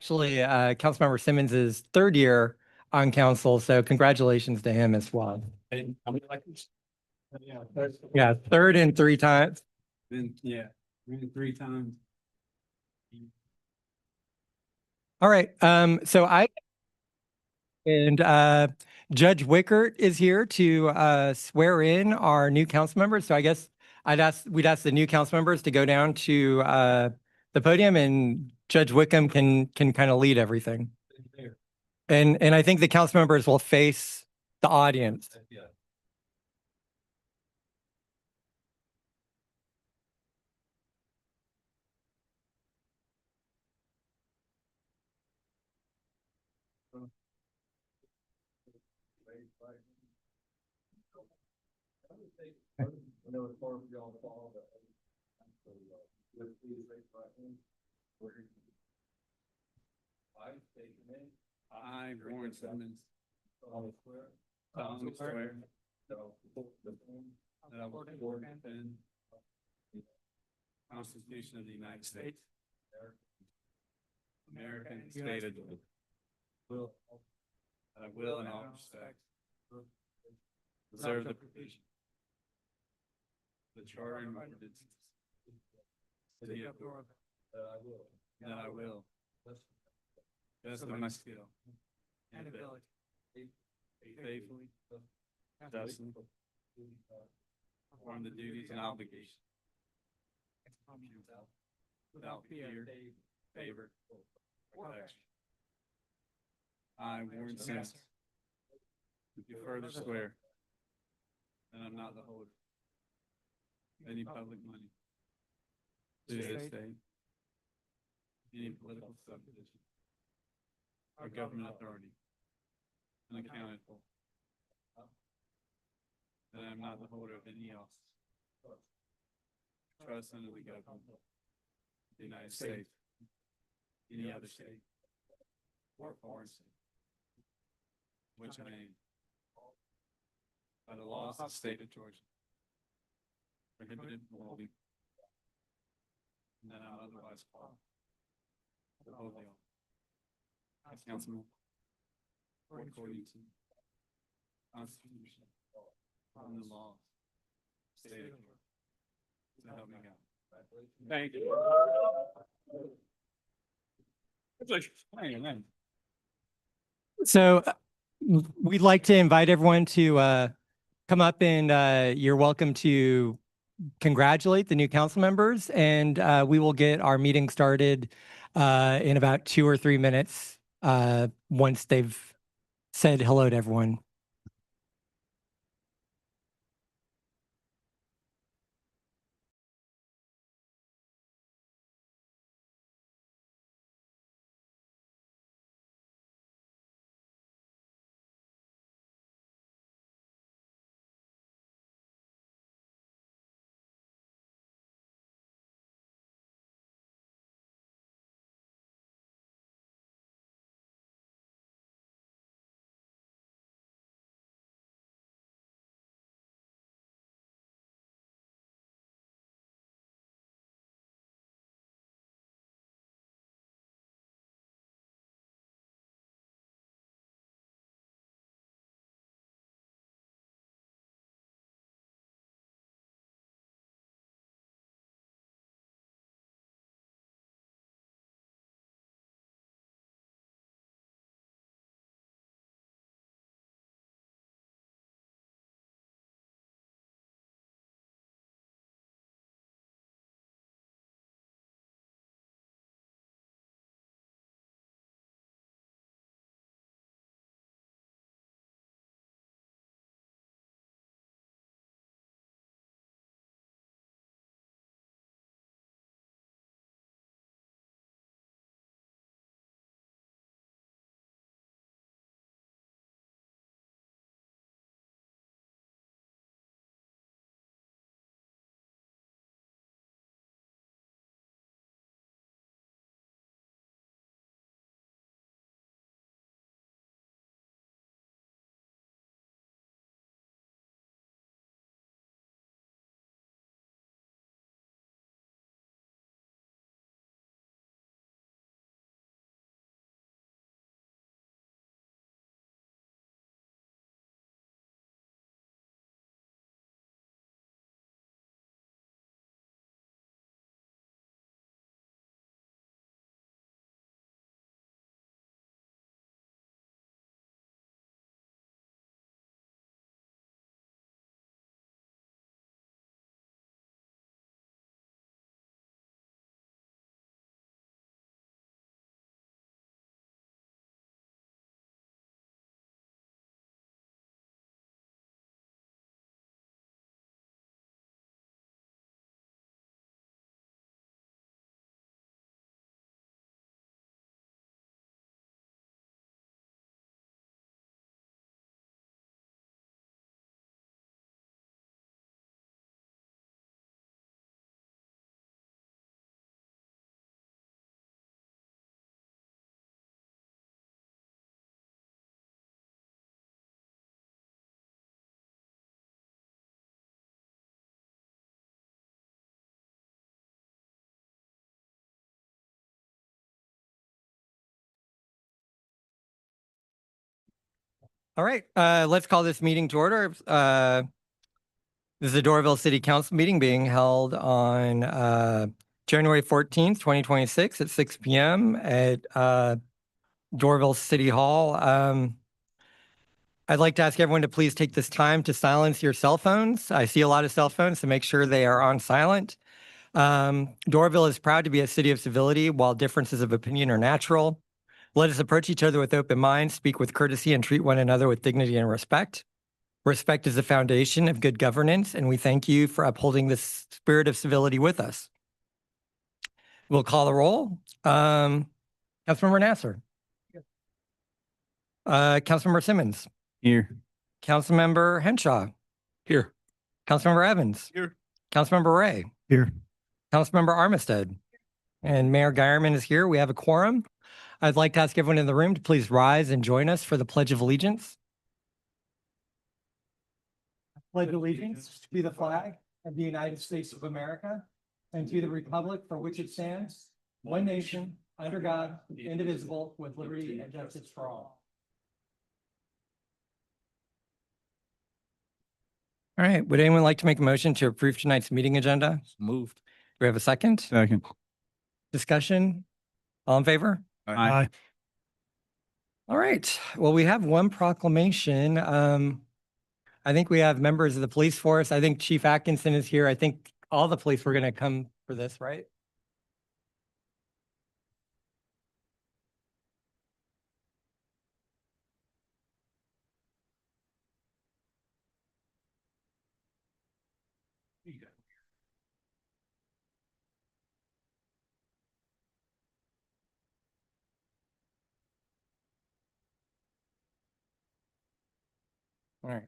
Actually, Councilmember Simmons's third year on council, so congratulations to him as well. And how many elections? Yeah, third and three times. Then, yeah, maybe 3 times. All right, Judge Wickert is here to swear in our new council members. So I guess we'd ask the new council members to go down to the podium, and Judge Wickham can kind of lead everything. And I think the council members will face the audience. Yeah. I, Warren Simmons. solemnly swear. That I will support and defend. The Constitution of the United States. American state of Georgia. That I will in all respects. Preserve the provisions. The charter and ordinances. City of Georgia. That I will. Best of my skill. And ability. Faithfully. Justly. Perform the duties and obligations. Without fear, favor, or affection. I, Warren Simmons. Do further swear. That I'm not the holder. Of any public money. To this state. Any political subdivision. Or government authority. Unaccounted for. That I am not the holder of any else. Trust under the government. Of the United States. Any other state. Or foreign state. Which I am. By the laws of the state of Georgia. Prohibited from holding. And that I'm otherwise qualified. To hold the office. As councilman. According to. Constitution. And the laws. State of Georgia. So help me God. Thank you. So we'd like to invite everyone to come up, and you're welcome to congratulate the new council members, and we will get our meeting started in about 2 or 3 minutes once they've said hello to everyone. All right, let's call this meeting to order. This is the Doraville City Council meeting being held on January 14th, 2026 at 6 p.m. at Doraville City Hall. I'd like to ask everyone to please take this time to silence your cell phones. I see a lot of cell phones, so make sure they are on silent. Doraville is proud to be a city of civility while differences of opinion are natural. Let us approach each other with open minds, speak with courtesy, and treat one another with dignity and respect. Respect is the foundation of good governance, and we thank you for upholding this spirit of civility with us. We'll call the roll. Councilmember Nasser. Councilmember Simmons. Here. Councilmember Henshaw. Here. Councilmember Evans. Here. Councilmember Ray. Here. Councilmember Armistead. And Mayor Geierman is here. We have a quorum. I'd like to ask everyone in the room to please rise and join us for the Pledge of Allegiance. Pledge allegiance to the flag of the United States of America and to the republic for which it stands, one nation, under God, indivisible, with liberty and justice for all. All right, would anyone like to make a motion to approve tonight's meeting agenda? Moved. Do we have a second? Second. Discussion? All in favor? Aye. All right, well, we have one proclamation. I think we have members of the police force. I think Chief Atkinson is here. I think all the police were going to come for this, right? All right,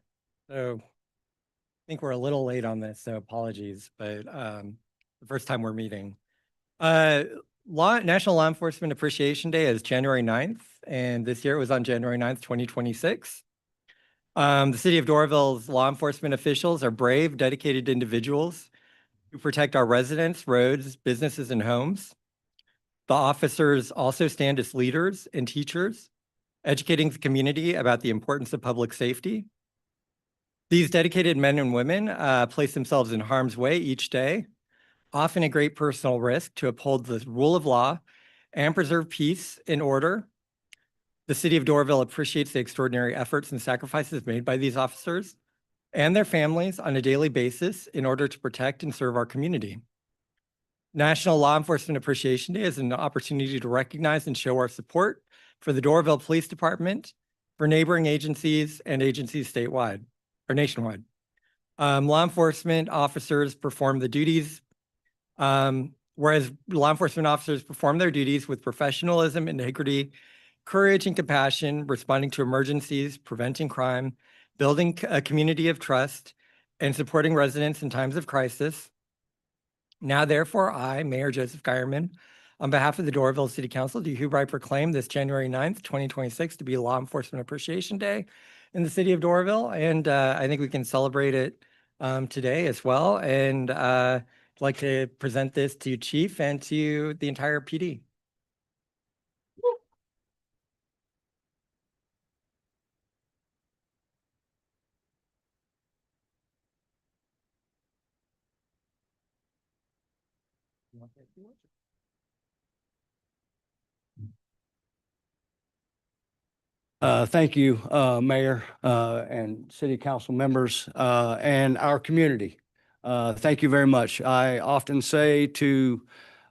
so I think we're a little late on this, so apologies, but the first time we're meeting. National Law Enforcement Appreciation Day is January 9th, and this year it was on January 9th, 2026. The city of Doraville's law enforcement officials are brave, dedicated individuals who protect our residents, roads, businesses, and homes. The officers also stand as leaders and teachers, educating the community about the importance of public safety. These dedicated men and women place themselves in harm's way each day, often at great personal risk, to uphold the rule of law and preserve peace and order. The city of Doraville appreciates the extraordinary efforts and sacrifices made by these officers and their families on a daily basis in order to protect and serve our community. National Law Enforcement Appreciation Day is an opportunity to recognize and show our support for the Doraville Police Department, for neighboring agencies and agencies statewide or nationwide. Law enforcement officers perform the duties, whereas law enforcement officers perform their duties with professionalism, integrity, courage, and compassion, responding to emergencies, preventing crime, building a community of trust, and supporting residents in times of crisis. Now, therefore, I, Mayor Joseph Geierman, on behalf of the Doraville City Council, do hereby proclaim this January 9th, 2026 to be Law Enforcement Appreciation Day in the city of Doraville. And I think we can celebrate it today as well. And I'd like to present this to Chief and to the entire PD. Thank you, Mayor, and City Council members, and our community. Thank you very much. I often say to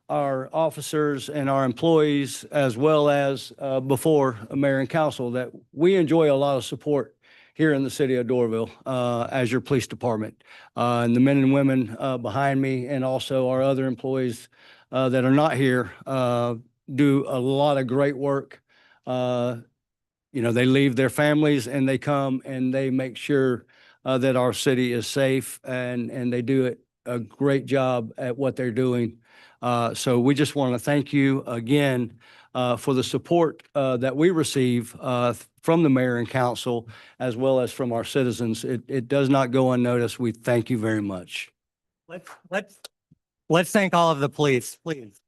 our officers and our employees, as well as before Mayor and Council, that we enjoy a lot of support here in the city of Doraville as your police department. And the men and women behind me, and also our other employees that are not here, do a lot of great work. You know, they leave their families and they come and they make sure that our city is safe, and they do a great job at what they're doing. So we just want to thank you again for the support that we receive from the mayor and council, as well as from our citizens. It does not go unnoticed. We thank you very much. Let's thank all of the police, please.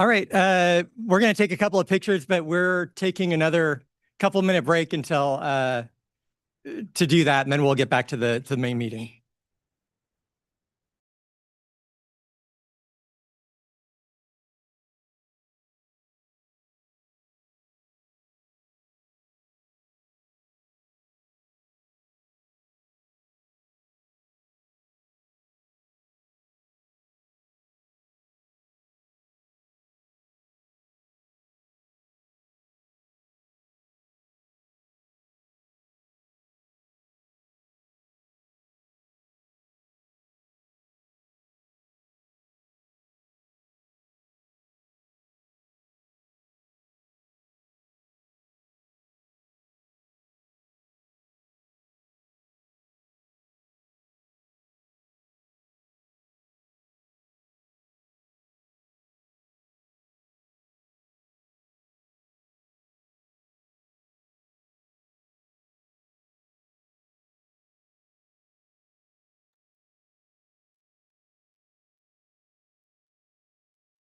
All right, we're going to take a couple of pictures, but we're taking another couple minute break until to do that, and then we'll get back to the main meeting.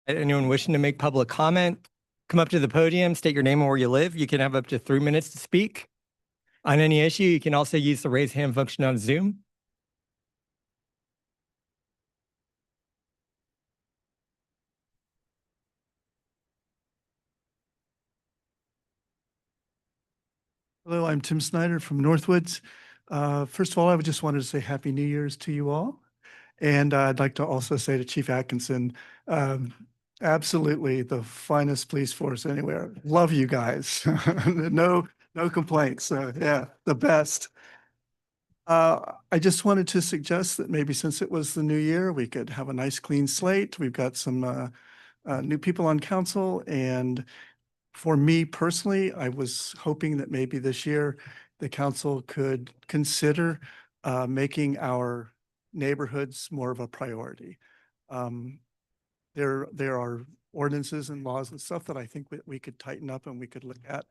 Anyone wishing to make public comment, come up to the podium, state your name and where you live. You can have up to 3 minutes to speak on any issue. You can also use the raise hand function on Zoom. Hello, I'm Tim Snyder from Northwoods. First of all, I just wanted to say Happy New Year's to you all. And I'd like to also say to Chief Atkinson, absolutely the finest police force anywhere. Love you guys. No complaints. Yeah, the best. I just wanted to suggest that maybe since it was the new year, we could have a nice clean slate. We've got some new people on council, and for me personally, I was hoping that maybe this year the council could consider making our neighborhoods more of a priority. There are ordinances and laws and stuff that I think we could tighten up and we could look at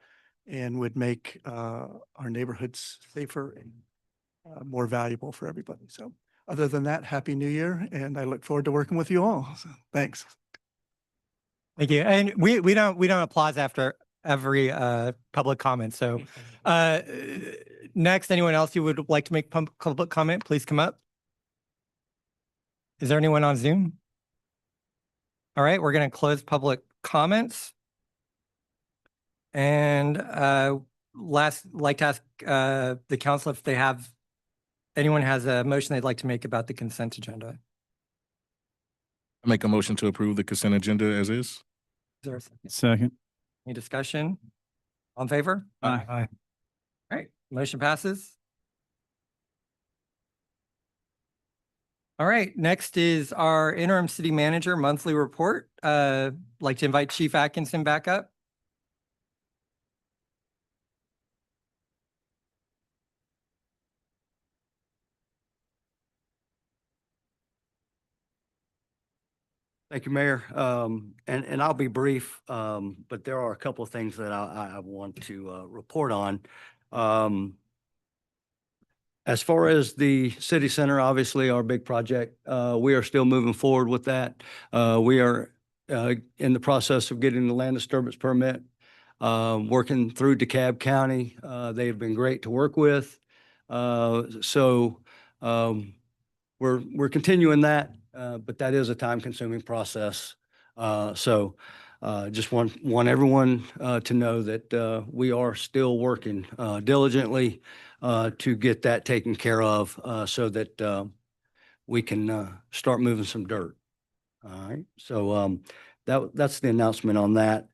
and would make our neighborhoods safer and more valuable for everybody. So other than that, Happy New Year, and I look forward to working with you all. So, thanks. Thank you. And we don't applause after every public comment. So next, anyone else who would like to make public comment, please come up. Is there anyone on Zoom? All right, we're going to close public comments. And like to ask the council if anyone has a motion they'd like to make about the consent agenda. I make a motion to approve the consent agenda as is. Is there a second? Second. Any discussion? All in favor? Aye. All right, motion passes. All right, next is our interim city manager monthly report. Like to invite Chief Atkinson back up. Thank you, Mayor. And I'll be brief, but there are a couple of things that I want to report on. As far as the city center, obviously our big project, we are still moving forward with that. We are in the process of getting the land disturbance permit, working through DeKalb County. They have been great to work with. So we're continuing that. But that is a time-consuming process. So just want everyone to know that we are still working diligently to get that taken care of so that we can start moving some dirt. All right. So that's the announcement on that.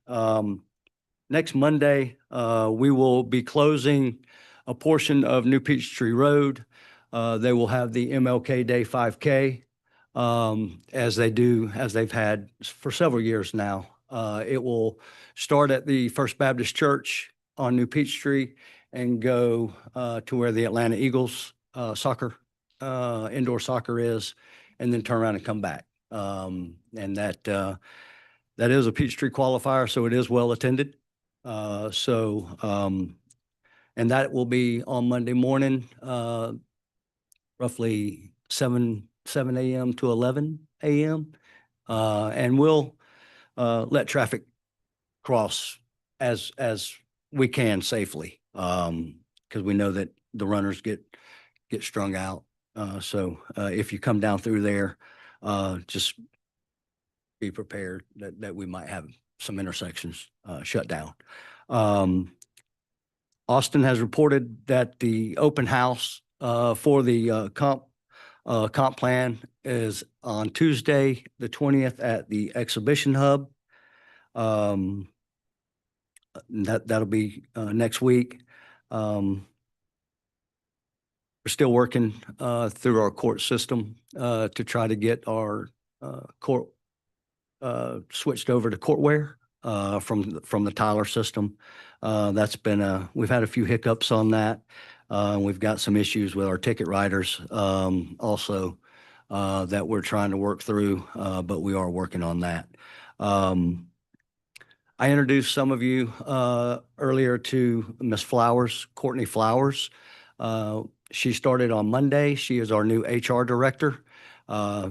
Next Monday, we will be closing a portion of New Peachtree Road. They will have the MLK Day 5K. As they've had for several years now. It will start at the First Baptist Church on New Peachtree and go to where the Atlanta Eagles indoor soccer is, and then turn around and come back. And that is a Peachtree qualifier, so it is well attended. And that will be on Monday morning, roughly 7 a.m. to 11 a.m. And we'll let traffic cross as we can safely. Because we know that the runners get strung out. So if you come down through there, just be prepared that we might have some intersections shut down. Austin has reported that the open house for the comp plan is on Tuesday, the 20th at the Exhibition Hub. That'll be next week. We're still working through our court system to try to get our court switched over to Courtware from the Tyler system. That's been we've had a few hiccups on that. We've got some issues with our ticket writers also that we're trying to work through, but we are working on that. I introduced some of you earlier to Miss Flowers, Courtney Flowers. She started on Monday. She is our new HR director.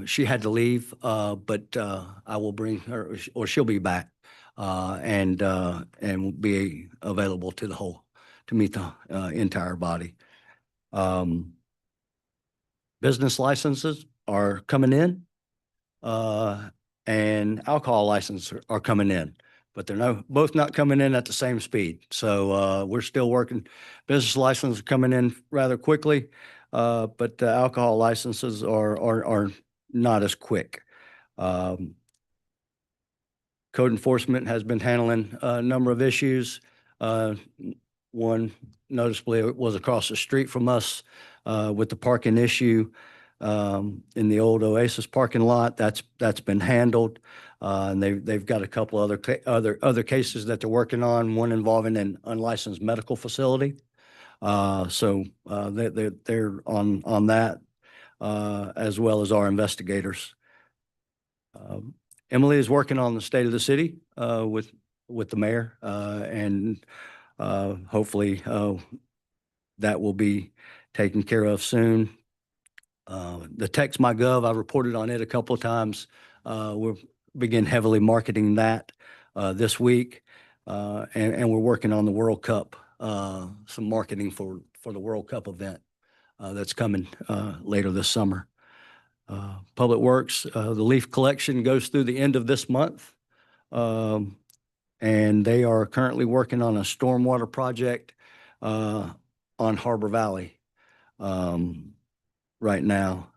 She had to leave, but I will bring her, or she'll be back, and will be available to to meet the entire body. Business licenses are coming in, and alcohol licenses are coming in, but they're both not coming in at the same speed. So we're still working. Business licenses are coming in rather quickly, but the alcohol licenses are not as quick. Code enforcement has been handling a number of issues. One noticeably was across the street from us with the parking issue in the old Oasis parking lot. That's been handled. And they've got a couple other cases that they're working on, one involving an unlicensed medical facility. So they're on that, as well as our investigators. Emily is working on the state of the city with the mayor, and hopefully that will be taken care of soon. The Text.my.gov, I've reported on it a couple of times. We'll begin heavily marketing that this week, and we're working on the World Cup, some marketing for the World Cup event that's coming later this summer. Public Works, the leaf collection goes through the end of this month, and they are currently working on a stormwater project on Harbor Valley right now.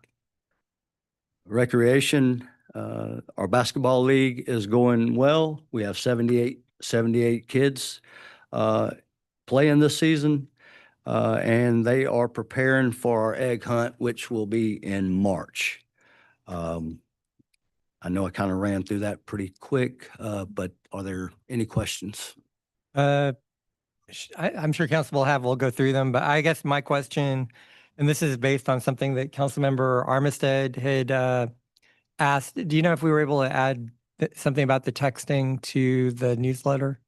Recreation, our basketball league is going well. We have 78 kids playing this season, and they are preparing for our egg hunt, which will be in March. I know I kind of ran through that pretty quick, but are there any questions? I'm sure council will go through them, but I guess my question, and this is based on something that Councilmember Armistead had asked, do you know if we were able to add something about the texting to the newsletter?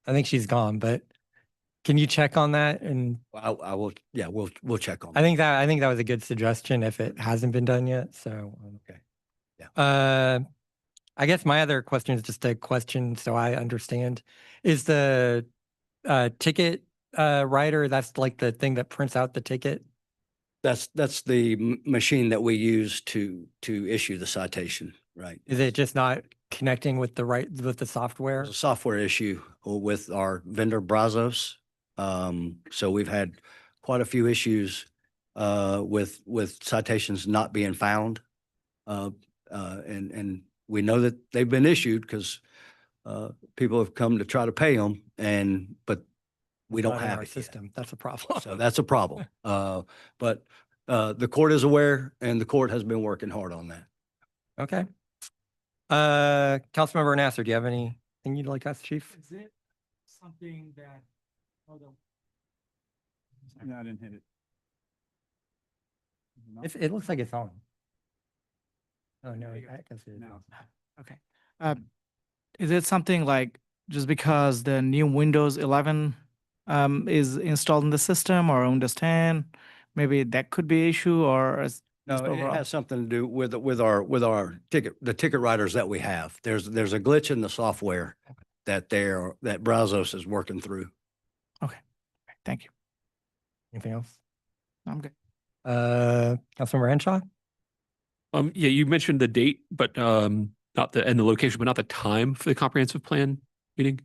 I think she's gone, but can you check on that? And I will, yeah, we'll check on I that. think that was a good suggestion if it hasn't been done yet. So, Okay. I guess my other question is just a question so I understand. Is the ticket writer, that's like the thing that prints out the ticket? That's the machine that we use to issue the citation, right? Is it just not connecting with the software? There's a software issue with our vendor Brazos. So we've had quite a few issues with citations not being found. And we know that they've been issued because people have come to try to pay them, but we don't Not in have our it yet. system. That's a problem. So that's a problem. But the court is aware, and the court has been working hard on that. Okay. Councilmember Nasser, do you have anything you'd like to ask, Chief? Is it something that? No, I didn't hit it. It looks like it's on. Oh, no, There you go. I guess it is. No. Okay. Is it something like just because the new Windows 11 is installed in the system or Windows 10, maybe that could be issue, or No, Just it overall. has something to do with our the ticket writers that we have. There's a glitch in the software that Brazos is working through. Thank you. Anything else? I'm good. Councilmember Henshaw? Yeah, you mentioned the date, but not the and the location, but not the time for the comprehensive plan meeting.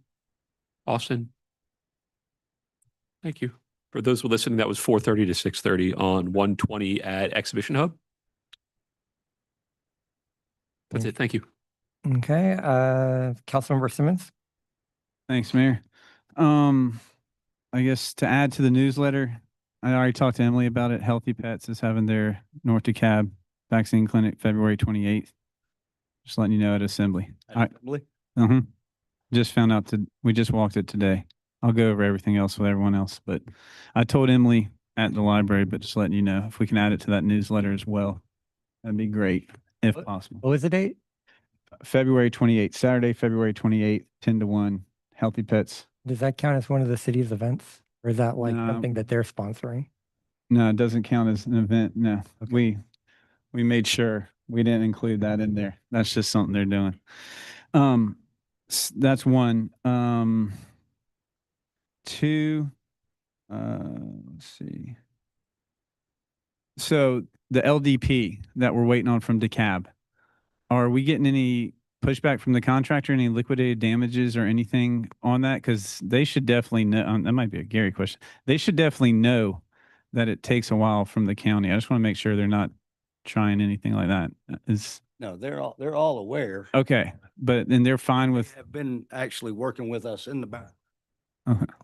Austin. Thank you. For those who are listening, that was 4:30 to 6:30 on 120 at Exhibition Hub. That's it. Thank you. Okay, Councilmember Simmons? Thanks, Mayor. I guess to add to the newsletter, I already talked to Emily about it. Healthy Pets is having their North DeKalb vaccine clinic February 28th. Just letting you know at Assembly. Assembly? Just found out we just walked it today. I'll go over everything else with everyone else, but I told Emily at the library, but just letting you know if we can add it to that newsletter as well, that'd be great if possible. What was the date? February 28th, Saturday, February 28th, 10 to 1, Healthy Pets. Does that count as one of the city's events? Or is that like No. something that they're sponsoring? No, it doesn't count as an event. No, we made sure we didn't include that in there. That's just something they're doing. That's one. Two, let's see. So the LDP that we're waiting on from DeKalb, are we getting any pushback from the contractor, any liquidated damages or anything on that? Because they should definitely know, that might be a Gary question. They should definitely know that it takes a while from the county. I just want to make sure they're not trying anything like that. No, they're all aware. Okay, but then they're fine They with, have been actually working with us in the back.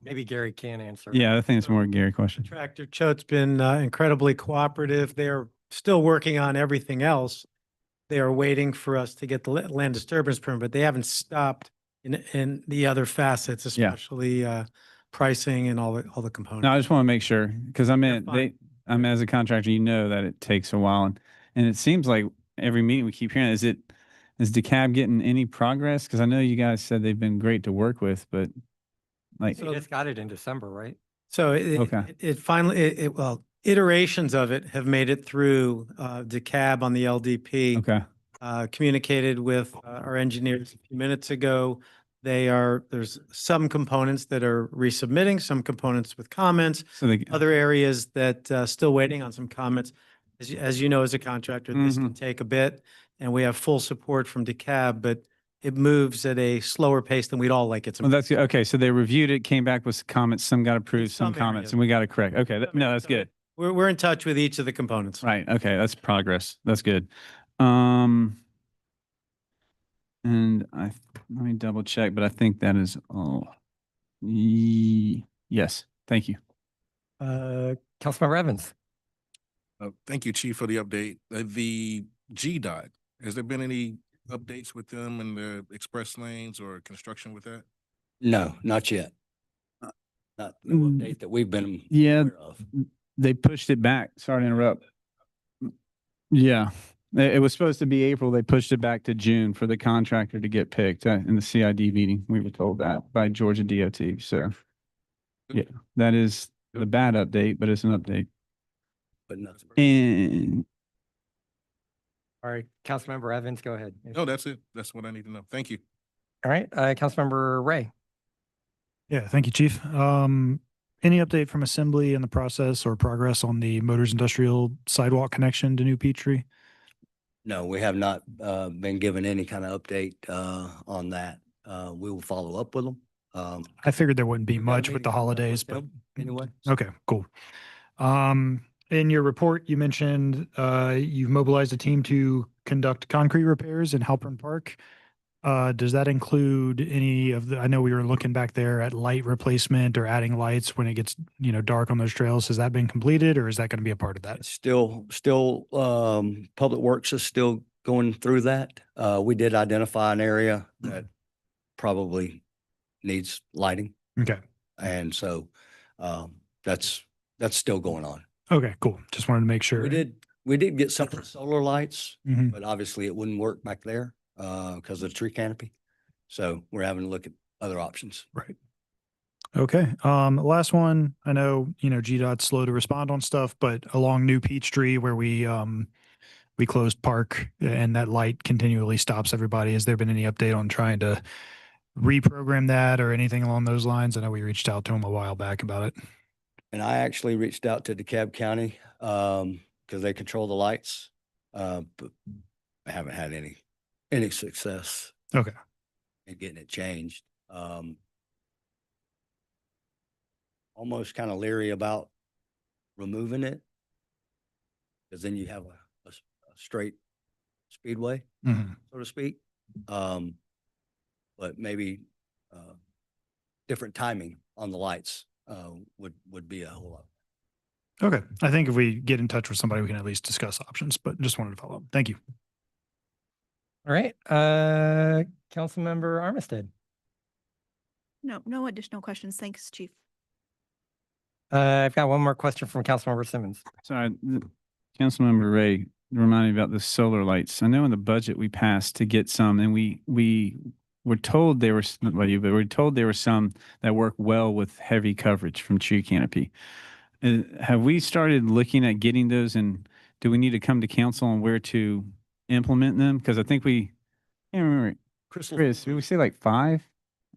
Maybe Gary can answer. yeah, I think it's more a Gary question. Contractor Choate's been incredibly cooperative. They're still working on everything else. They are waiting for us to get the land disturbance permit, but they haven't stopped in the other facets, Yeah. especially pricing and all the components. No, I just want to make sure, because fine. as a contractor, you know that it takes a while, and it seems like every meeting we keep hearing, is DeKalb getting any progress? Because I know you guys said they've been great to work with, but like, We just got it in December, right? So Okay. it finally, well, iterations of it have made it through DeKalb on the LDP. okay, Communicated with our engineers a few minutes ago. There's some components that are resubmitting, some components with comments, so they, other areas that still waiting on some comments. As you know, as a contractor, this can take a bit, and we have full support from DeKalb, but it moves at a slower pace than we'd all like it to. well, that's good. Okay, so they reviewed it, came back with comments, some got approved, some Some comments, areas. and we got it correct. Okay, Some no, areas, that's some good. We're in touch with each of the components. Right, okay, that's progress. That's good. And let me double check, but I think that is all. Yes, thank you. Councilmember Evans? Thank you, Chief, for the update. The GDOT, has there been any updates with them and the express lanes or construction with that? No, not yet. Not no Mm, update that we've been yeah. aware of. They pushed it back. Sorry to interrupt. Yeah, it was supposed to be April. They pushed it back to June for the contractor to get picked in the CID meeting. We were told that by Georgia DOT. So yeah, that is the bad update, but it's an update. But nothing. And All right, Councilmember Evans, go ahead. No, that's it. That's what I need to know. Thank you. All right, Councilmember Ray? Yeah, thank you, Chief. Any update from Assembly in the process or progress on the Motors Industrial sidewalk connection to New Peachtree? No, we have not been given any kind of update on that. We will follow up with them. I figured there wouldn't be We've got a much with the meeting coming up with holidays, but them anyway. okay, cool. In your report, you mentioned you've mobilized a team to conduct concrete repairs in Halpern Park. Does that include any of the, I know we were looking back there at light replacement or adding lights when it gets, dark on those trails. Has that been completed or is that going to be a part of that? Still, Public Works is still going through that. We did identify an area that probably needs lighting. Okay. And so that's still going on. Okay, cool. Just wanted to make sure. We did get some solar lights, Mhm. but obviously it wouldn't work back there because of the tree canopy. So we're having to look at other options. Right. Okay. Last one. I know, GDOT's slow to respond on stuff, but along New Peachtree where we we closed Park and that light continually stops everybody. Has there been any update on trying to reprogram that or anything along those lines? I know we reached out to them a while back about it. And I actually reached out to DeKalb County, because they control the lights. But I haven't had any success Okay. in getting it changed. Almost kind of leery about removing it, because then you have a straight speedway, Mhm. so to speak. But maybe different timing on the lights would be a whole lot. Okay. I think if we get in touch with somebody, we can at least discuss options, but just wanted to follow up. Thank you. All right, Councilmember Armistead. No additional questions. Thanks, Chief. I've got one more question from Councilmember Simmons. Sorry, Councilmember Ray reminded me about the solar lights. I know in the budget we passed to get some, and we were told there were not by you, but we were told there were some that work well with heavy coverage from tree canopy. Have we started looking at getting those, and do we need to come to council on where to implement them? Because I think I can't remember. Chris, did we say like 5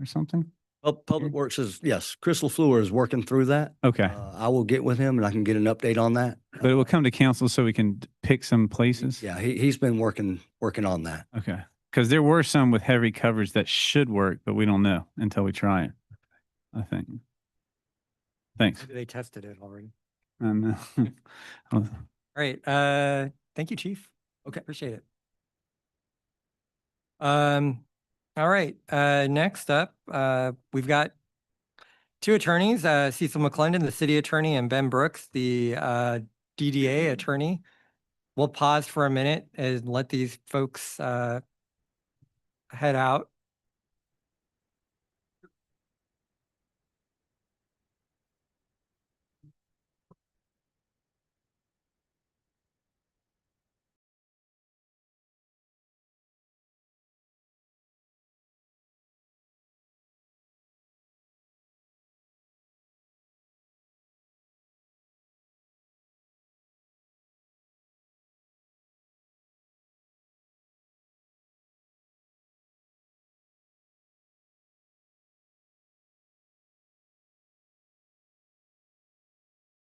or something? Public Works yes, Crystal Fluor is working through that. Okay. I will get with him and I can get an update on that. But it will come to council so we can pick some places? Yeah, he's been working on that. Okay. Because there were some with heavy coverage that should work, but we don't know until we try it, I think. Thanks. They tested it already. And, All right, thank you, Chief. Okay, appreciate it. All right, next up, we've got 2 attorneys, Cecil McClendon, the city attorney, and Ben Brooks, the DDA attorney. We'll pause for a minute and let these folks head out.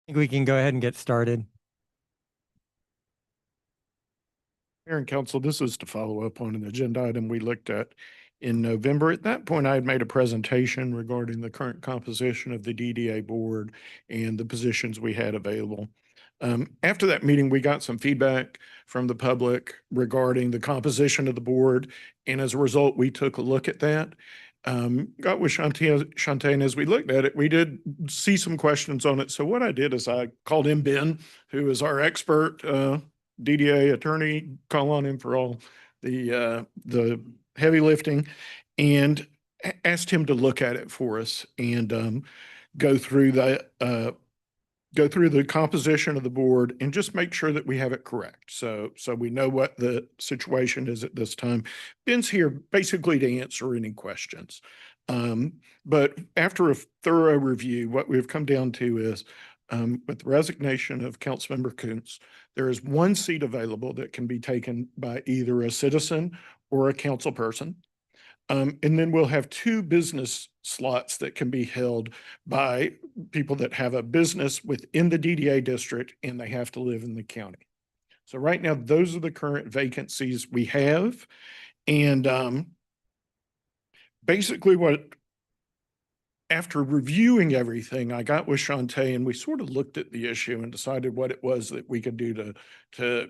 I think we can go ahead and get started. Mayor and Council, this is to follow up on an agenda item we looked at in November. At that point, I had made a presentation regarding the current composition of the DDA board and the positions we had available. After that meeting, we got some feedback from the public regarding the composition of the board. And as a result, we took a look at that. Got with Shantae, and as we looked at it, we did see some questions on it. So what I did is I called in Ben, who is our expert DDA attorney, call on him for all the heavy lifting, and asked him to look at it for us and go through the composition of the board and just make sure that we have it correct. So we know what the situation is at this time. Ben's here basically to answer any questions. But after a thorough review, what we've come down to is with the resignation of Councilmember Kuntz, there is 1 seat available that can be taken by either a citizen or a council person. And then we'll have 2 business slots that can be held by people that have a business within the DDA district and they have to live in the county. So right now, those are the current vacancies we have. And basically after reviewing everything, I got with Shantae and we sort of looked at the issue and decided what it was that we could do to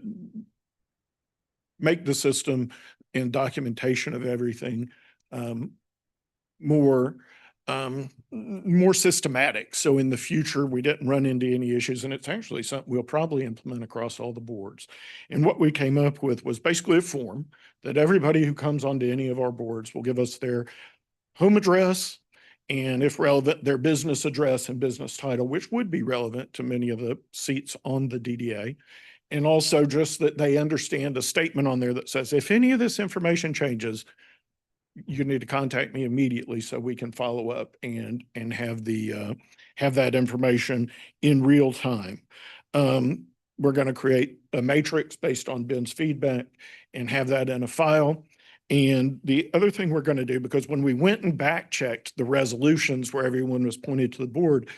make the system and documentation of everything more systematic. So in the future, we didn't run into any issues, and it's actually something we'll probably implement across all the boards. And what we came up with was basically a form that everybody who comes onto any of our boards will give us their home address, and if relevant, their business address and business title, which would be relevant to many of the seats on the DDA. And also just that they understand a statement on there that says, if any of this information changes, you need to contact me immediately so we can follow up and have that information in real time. We're going to create a matrix based on Ben's feedback and have that in a file. And the other thing we're going to do, because when we went and back checked the resolutions where everyone was pointed to the board,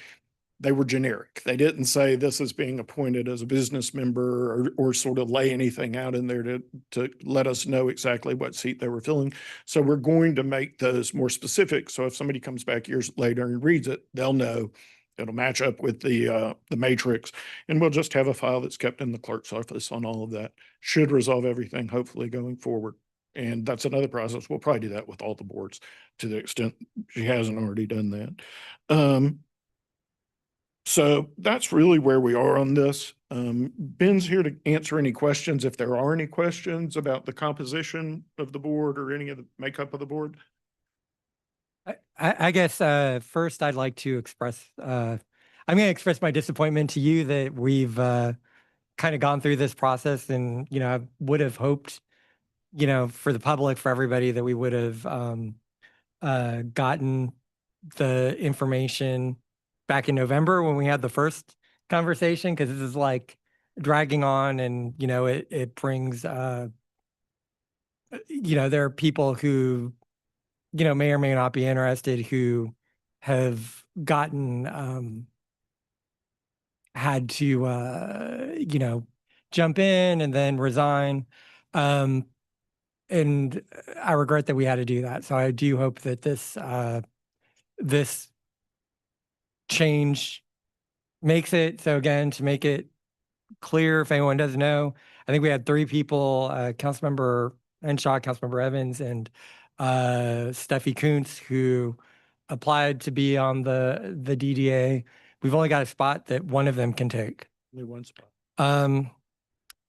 they were generic. They didn't say this is being appointed as a business member or sort of lay anything out in there to let us know exactly what seat they were filling. So we're going to make those more specific. So if somebody comes back years later and reads it, they'll know it'll match up with the matrix. And we'll just have a file that's kept in the clerk's office on all of that. Should resolve everything, hopefully going forward. And that's another process. We'll probably do that with all the boards to the extent she hasn't already done that. So that's really where we are on this. Ben's here to answer any questions, if there are any questions about the composition of the board or any of the makeup of the board. I guess first I'd like to express, I'm going to express my disappointment to you that we've kind of gone through this process, and, you know, I would have hoped, you know, for the public, for everybody, that we would have gotten the information back in November when we had the first conversation, because this is like dragging on, and, you know, it brings, you know, there are people who, you know, may or may not be interested, who have gotten, had to, you know, jump in and then resign. And I regret that we had to do that. So I do hope that this change makes it so, again, to make it clear, if anyone doesn't know, I think we had 3 people, Councilmember Henshaw, Councilmember Evans, and Steffi Kuntz, who applied to be on the DDA. We've only got a spot that one of them can take. Only one spot.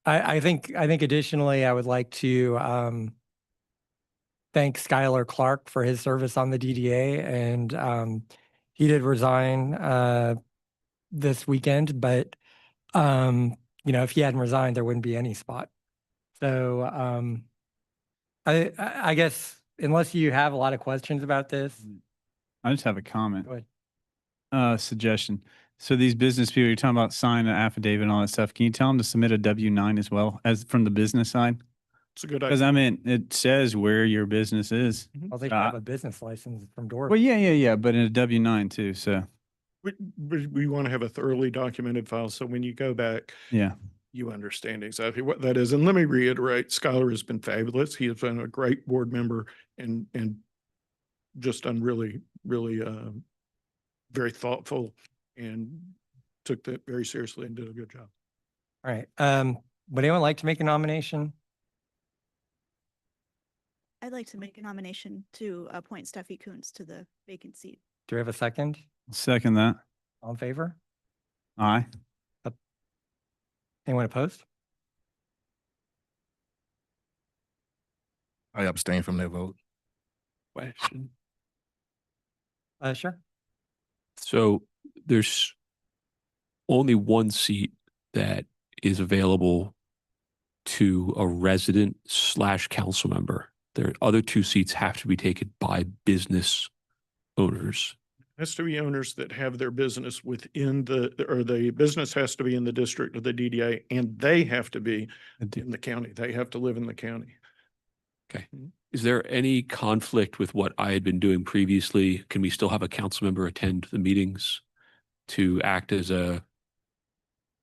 I think additionally, I would like to thank Skylar Clark for his service on the DDA, and he did resign this weekend, but you know, if he hadn't resigned, there wouldn't be any spot. So I guess, unless you have a lot of questions about this. I just have a comment. Go ahead. Suggestion. So these business people, you're talking about sign an affidavit and all that stuff. Can you tell them to submit a W-9 as well, as from the business side? It's a good Because idea. I mean, it says where your business is. Well, they have a business license from Dover. Well, yeah, but in a W-9 too. So We want to have a thoroughly documented file. So when you go back, yeah. you understand exactly what that is. And let me reiterate, Skylar has been fabulous. He has been a great board member and just done really, really very thoughtful, and took that very seriously and did a good job. All right. Would anyone like to make a nomination? I'd like to make a nomination to appoint Steffi Kuntz to the vacant seat. Do we have a second? Second that. All in favor? Aye. Anyone opposed? I abstain from that vote. Question. Sure. So there's only one seat that is available to a resident / council member. The other 2 seats have to be taken by business owners. Has to be owners that have their business within the business has to be in the district of the DDA, and they have to be in the county. They have to live in the county. Okay. Is there any conflict with what I had been doing previously? Can we still have a council member attend the meetings to act as a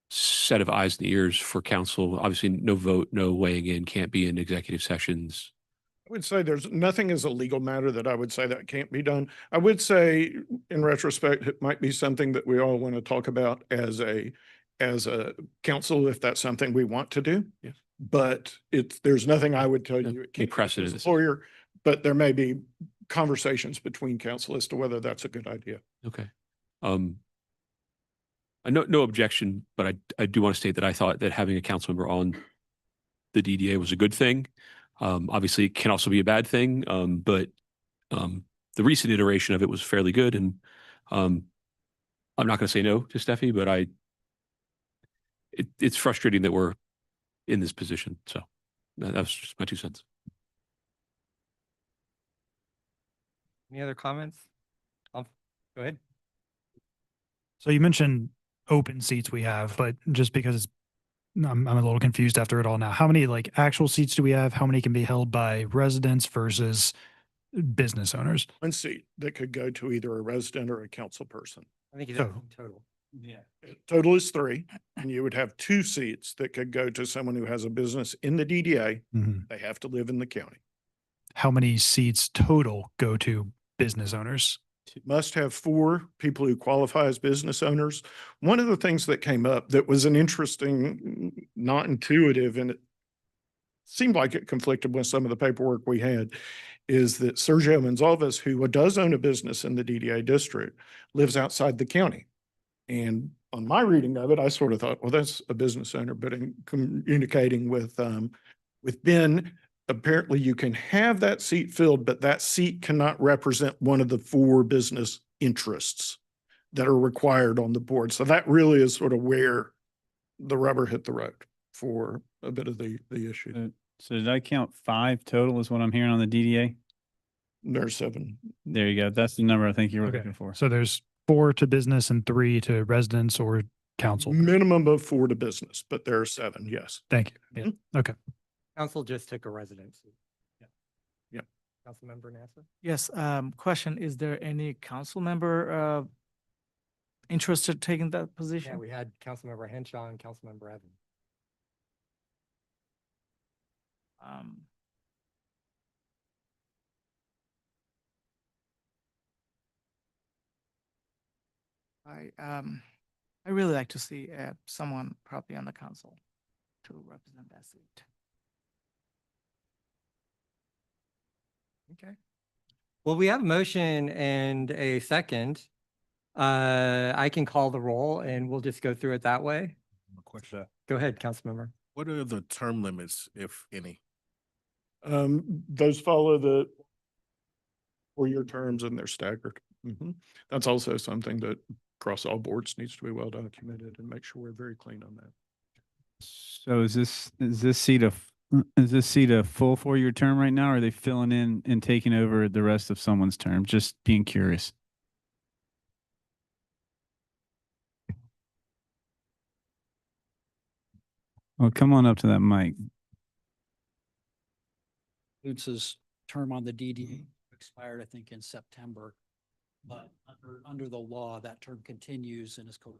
set of eyes and ears for council? Obviously, no vote, no weighing in, can't be in executive sessions. I would say there's nothing as a legal matter that I would say that can't be done. I would say in retrospect, it might be something that we all want to talk about as a council, if that's something we want to do. Yes. But there's nothing I would tell you. It can't be precedent. as a lawyer, but there may be conversations between council as to whether that's a good idea. Okay. I know no objection, but I do want to state that I thought that having a council member on the DDA was a good thing. Obviously, it can also be a bad thing, but the recent iteration of it was fairly good. And I'm not going to say no to Steffi, but it's frustrating that we're in this position. So that was just my 2 cents. Any other comments? Go ahead. So you mentioned open seats we have, but just because it's I'm a little confused after it all now. How many like actual seats do we have? How many can be held by residents versus business owners? One seat that could go to either a resident or a council person. I think he's So- asking total. Yeah. Total is 3, and you would have 2 seats that could go to someone who has a business in the DDA. Mhm. They have to live in the county. How many seats total go to business owners? Must have 4 people who qualify as business owners. One of the things that came up that was an interesting, not intuitive, and it seemed like it conflicted with some of the paperwork we had, is that Sergio Gonzalez, who does own a business in the DDA district, lives outside the county. And on my reading of it, I sort of thought, well, that's a business owner, but in communicating with Ben, apparently you can have that seat filled, but that seat cannot represent one of the 4 business interests that are required on the board. So that really is sort of where the rubber hit the road for a bit of the issue. So did I count 5 total is what I'm hearing on the DDA? There's 7. There you go. That's the number I think you were Okay. looking for. So there's 4 to business and 3 to residents or council. Minimum of 4 to business, but there are 7, yes. Thank you. Yeah. Okay. Council just took a residency. Yep. Councilmember Nasser? Yes, question, is there any council member interested in taking that Yeah, position? we had Councilmember Henshaw and Councilmember Evans. Um, I really like to see someone probably on the council to represent that seat. Okay. Well, we have a motion and a second. I can call the roll and we'll just go through it that way. A question. Go ahead, Councilmember. What are the term limits, if any? Those follow the 4-year terms and they're staggered. That's also something that across all boards needs to be well documented and make sure we're very clean on that. So is this seat a full 4-year term right now? Or are they filling in and taking over the rest of someone's term? Just being curious. Well, come on up to that mic. Lutz's term on the DDA expired, I think, in September. But under the law, that term continues and is for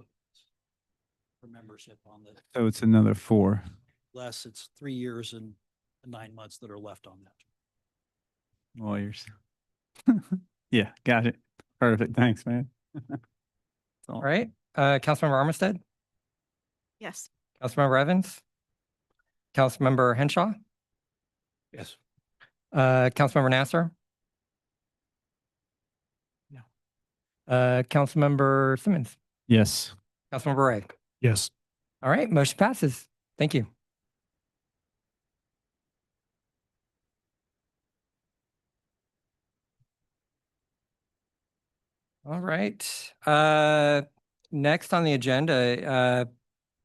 membership on the, So it's another 4. less it's 3 years and 9 months that are left on that. Lawyers. Yeah, got it. Perfect. Thanks, man. All right, Councilmember Armistead, Yes. Councilmember Evans, Councilmember Henshaw, Yes. Councilmember Nasser. No. Councilmember Simmons, Yes. Councilmember Ray. Yes. All right, motion passes. Thank you. All right, next on the agenda,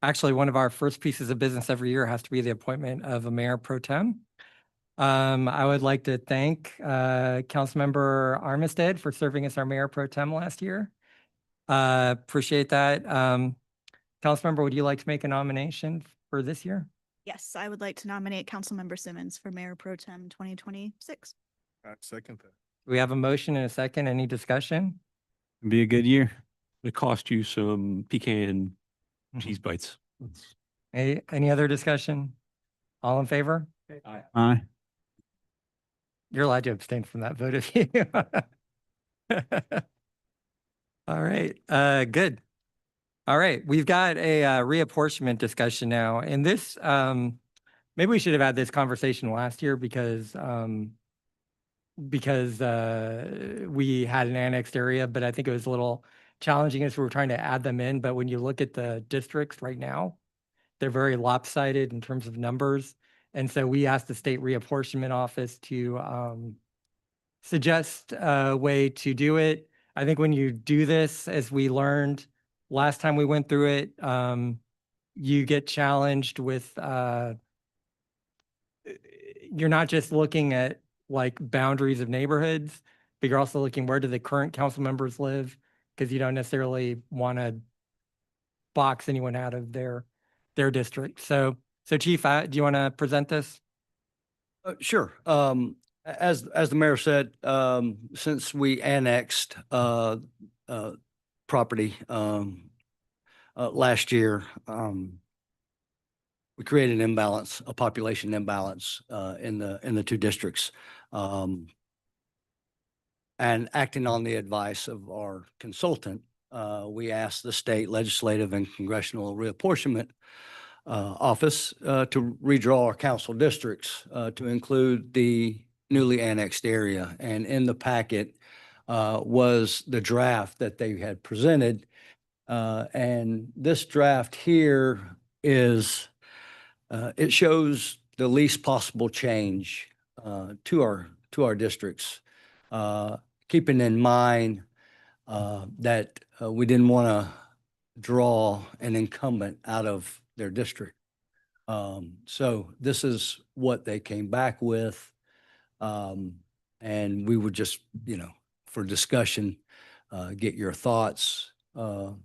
actually, one of our first pieces of business every year has to be the appointment of a mayor pro tem. I would like to thank Councilmember Armistead for serving as our mayor pro tem last year. Appreciate that. Councilmember, would you like to make a nomination for this year? Yes, I would like to nominate Councilmember Simmons for Mayor Pro Tem 2026. I second that. We have a motion and a second. Any discussion? Be a good year. It cost you some pecan cheese bites. Any other discussion? All in favor? Aye. You're allowed to abstain from that vote if you. All right, good. All right, we've got a reapportionment discussion now, and this, maybe we should have had this conversation last year because we had an annexed area, but I think it was a little challenging as we were trying to add them in. But when you look at the districts right now, they're very lopsided in terms of numbers. And so we asked the state reapportionment office to suggest a way to do it. I think when you do this, as we learned last time we went through it, you get challenged with, you're not just looking at like boundaries of neighborhoods, but you're also looking where do the current council members live? Because you don't necessarily want to box anyone out of their their district. So Chief, do you want to present this? Sure. As the mayor said, since we annexed property last year, we created an imbalance, a population imbalance in the two districts. And acting on the advice of our consultant, we asked the state legislative and congressional reapportionment office to redraw our council districts to include the newly annexed area. And in the packet was the draft that they had presented. And this draft here is, it shows the least possible change to our districts, keeping in mind that we didn't want to draw an incumbent out of their district. So this is what they came back with. And we would just, for discussion, get your thoughts. The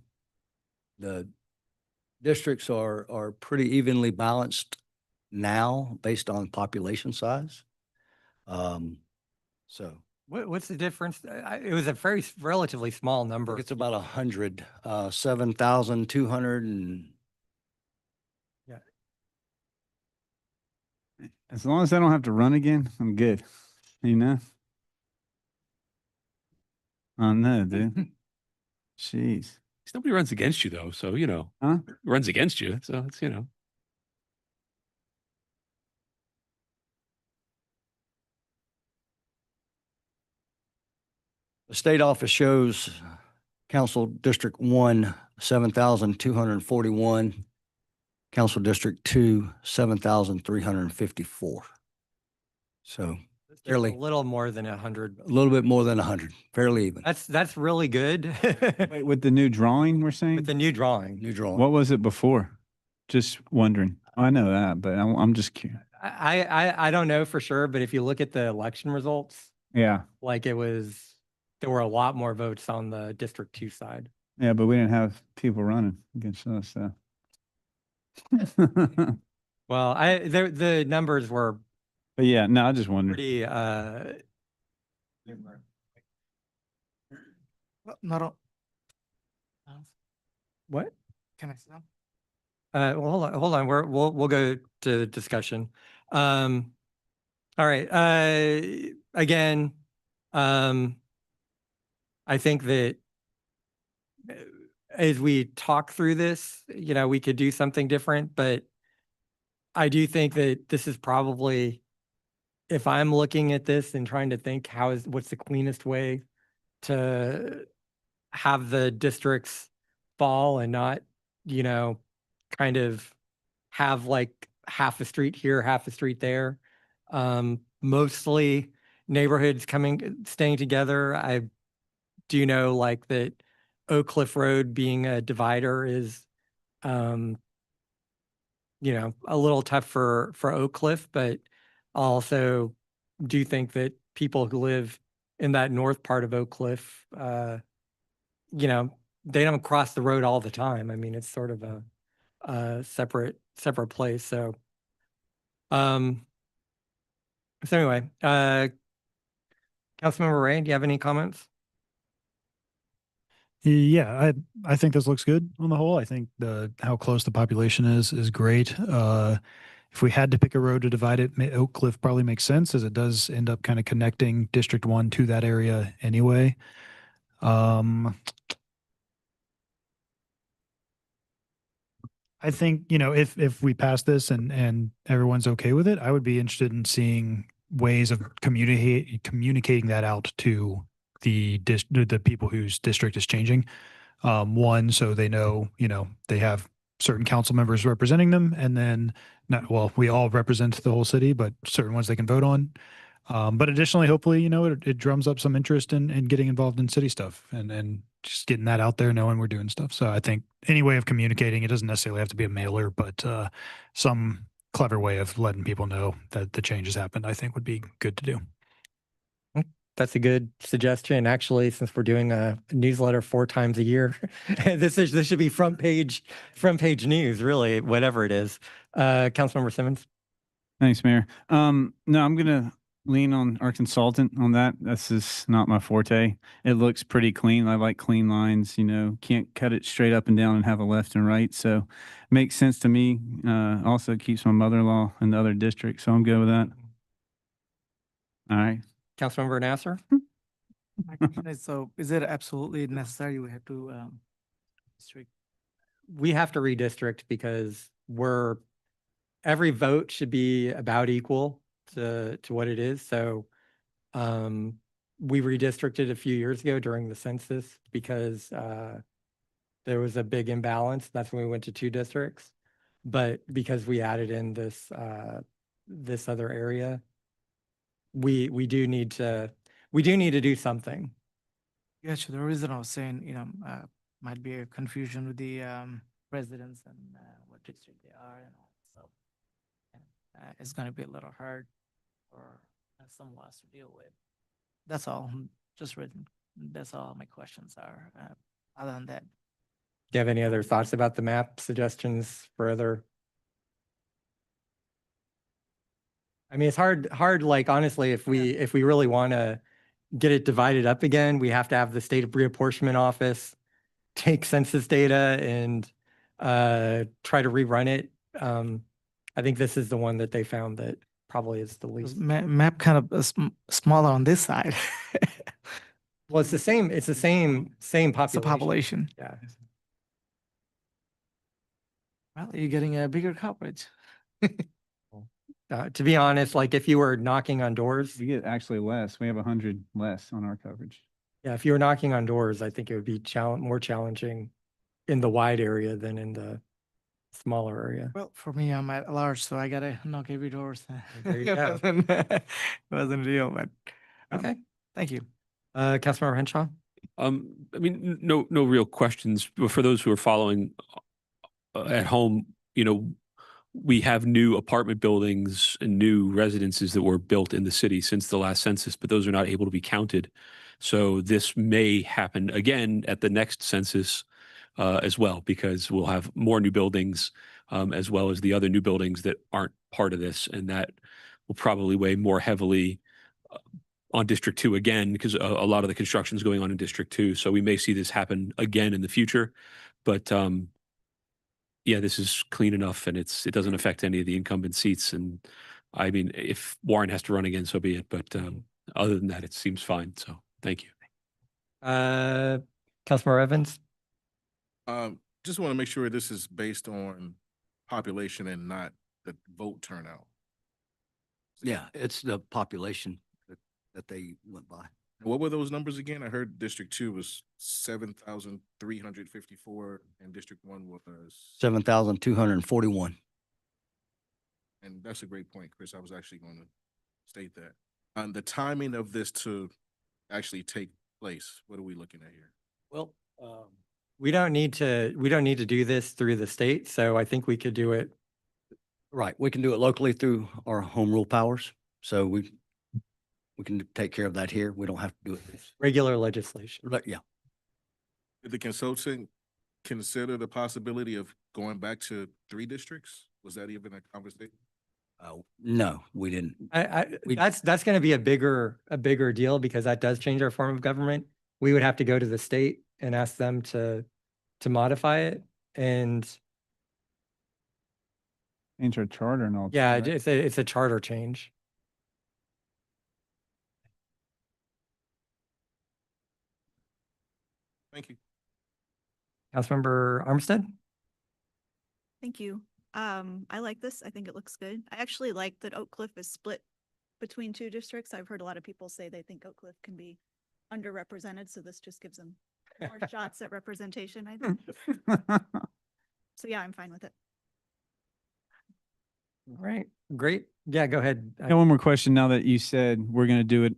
districts are pretty evenly balanced now based on population size. So What's the difference? It was a very relatively small number. it's about 100, 7,200 and As long as I don't have to run again, I'm good. You know? I know, dude. Jeez. Nobody runs against you though, so Huh? runs against you. So it's the state office shows Council District 1, 7,241. Council District 2, 7,354. So Just fairly, a little more than 100. a little bit more than 100, fairly even. That's really good. Wait, with the new drawing we're saying? With the new drawing. New drawing. What was it before? Just wondering. I know that, but I'm just curious. I don't know for sure, but if you look at the election results, Yeah. like there were a lot more votes on the District 2 side. Yeah, but we didn't have people running against us, so. Well, the numbers were But yeah, no, I just wondered. pretty, Not all. what? Can I stop? Well, hold on. We'll go to discussion. All right. Again, I think that as we talk through this, we could do something different, but I do think that this is probably, if I'm looking at this and trying to think what's the cleanest way to have the districts fall and not, kind of have like half a street here, half a street there. Mostly neighborhoods staying together. I do know like that Oak Cliff Road being a divider is, a little tough for Oak Cliff, but I also do think that people who live in that north part of Oak Cliff, they don't cross the road all the time. I mean, it's sort of a separate place. So anyway, Councilmember Ray, do you have any comments? Yeah, I think this looks good on the whole. I think how close the population is great. If we had to pick a road to divide it, Oak Cliff probably makes sense as it does end up kind of connecting District 1 to that area anyway. I think, if we pass this and everyone's okay with it, I would be interested in seeing ways of communicating that out to the people whose district is changing. One, so they know, they have certain council members representing them, and then we all represent the whole city, but certain ones they can vote on. But additionally, hopefully, it drums up some interest in getting involved in city stuff and just getting that out there, knowing we're doing stuff. So I think any way of communicating, it doesn't necessarily have to be a mailer, but some clever way of letting people know that the change has happened, I think would be good to do. that's a good suggestion. Actually, since we're doing a newsletter 4 times a year, this should be front page news, really, whatever it is. Councilmember Simmons. Thanks, Mayor. No, I'm gonna lean on our consultant on that. This is not my forte. It looks pretty clean. I like clean lines, can't cut it straight up and down and have a left and right. So makes sense to me. Also keeps my mother-in-law in the other district. So I'm good with that. All right. Councilmember Nasser. My question is, so is it absolutely necessary we have to district? We have to redistrict because every vote should be about equal to what it is. So we redistricted a few years ago during the census because there was a big imbalance. That's when we went to 2 districts. But because we added in this other area, we do need to do something. Yeah, sure. The reason I was saying, might be a confusion with the residents and what district they are and all. So it's going to be a little hard for some of us to deal with. That's all. Just written. That's all my questions are. Other than that, Do you have any other thoughts about the map, suggestions for other? I mean, it's hard, like, honestly, if we really want to get it divided up again, we have to have the state reapportionment office take census data and try to rerun it. I think this is the one that they found that probably is the least. map kind of smaller on this side. Well, it's the same It's the population. population. Yeah. Well, you're getting a bigger coverage. To be honest, like if you were knocking on doors, We get actually less. We have 100 less on our coverage. yeah, if you were knocking on doors, I think it would be more challenging in the wide area than in the smaller area. Well, for me, I'm at large, so I gotta knock every door. There you go. Wasn't a deal, but Okay. thank you. Councilmember Henshaw? I mean, no real questions, but for those who are following at home, we have new apartment buildings and new residences that were built in the city since the last census, but those are not able to be counted. So this may happen again at the next census as well, because we'll have more new buildings as well as the other new buildings that aren't part of this. And that will probably weigh more heavily on District 2 again, because a lot of the construction is going on in District 2. So we may see this happen again in the future. But yeah, this is clean enough, and it doesn't affect any of the incumbent seats. And I mean, if Warren has to run again, so be it. But other than that, it seems fine. So thank you. Councilmember Evans? Just want to make sure this is based on population and not the vote turnout. Yeah, it's the population that they went by. What were those numbers again? I heard District 2 was 7,354 and District 1 was 7,241. And that's a great point, Chris. I was actually going to state that. And the timing of this to actually take place, what are we looking at here? Well, We don't need to do this through the state, so I think we could do it. right, we can do it locally through our home rule powers. So we can take care of that here. We don't have to do it. Regular legislation. Yeah. Did the consultant consider the possibility of going back to 3 districts? Was that even a conversation? No, we didn't. We- That's going to be a bigger deal because that does change our form of government. We would have to go to the state and ask them to modify it. And Change our charter and all. that, yeah, right? it's a charter change. Thank you. Councilmember Armstead? Thank you. I like this. I think it looks good. I actually like that Oak Cliff is split between 2 districts. I've heard a lot of people say they think Oak Cliff can be underrepresented, so this just gives them more shots at representation, I think. So yeah, I'm fine with it. All right, great. Yeah, go ahead. I got one more question now that you said we're going to do it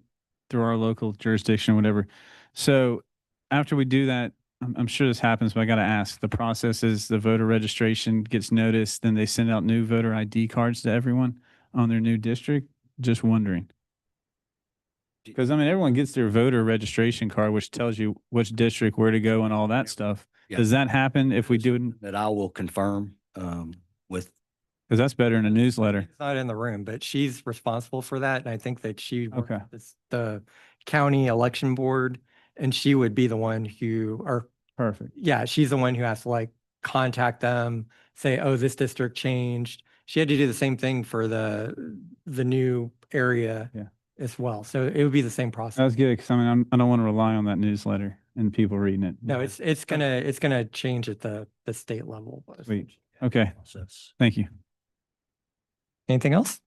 through our local jurisdiction or whatever. So after we do that, I'm sure this happens, but I got to ask, the process is the voter registration gets noticed, then they send out new voter ID cards to everyone on their new district. Just wondering. Because I mean, everyone gets their voter registration card, which tells you which district, where to go and all that stuff. Yeah. Does that happen if we do it? That I will confirm, with, Because that's better in a newsletter. It's not in the room, but she's responsible for that. And I think that she works Okay. with the county election board, and she would be the one who, or Perfect. yeah, she's the one who has to like contact them, say, oh, this district changed. She had to do the same thing for the new area Yeah. as well. So it would be the same That process. was good because I mean, I don't want to rely on that newsletter and people reading it. No, it's gonna change at the state level. Sweet. Okay. process. Thank you. Anything else?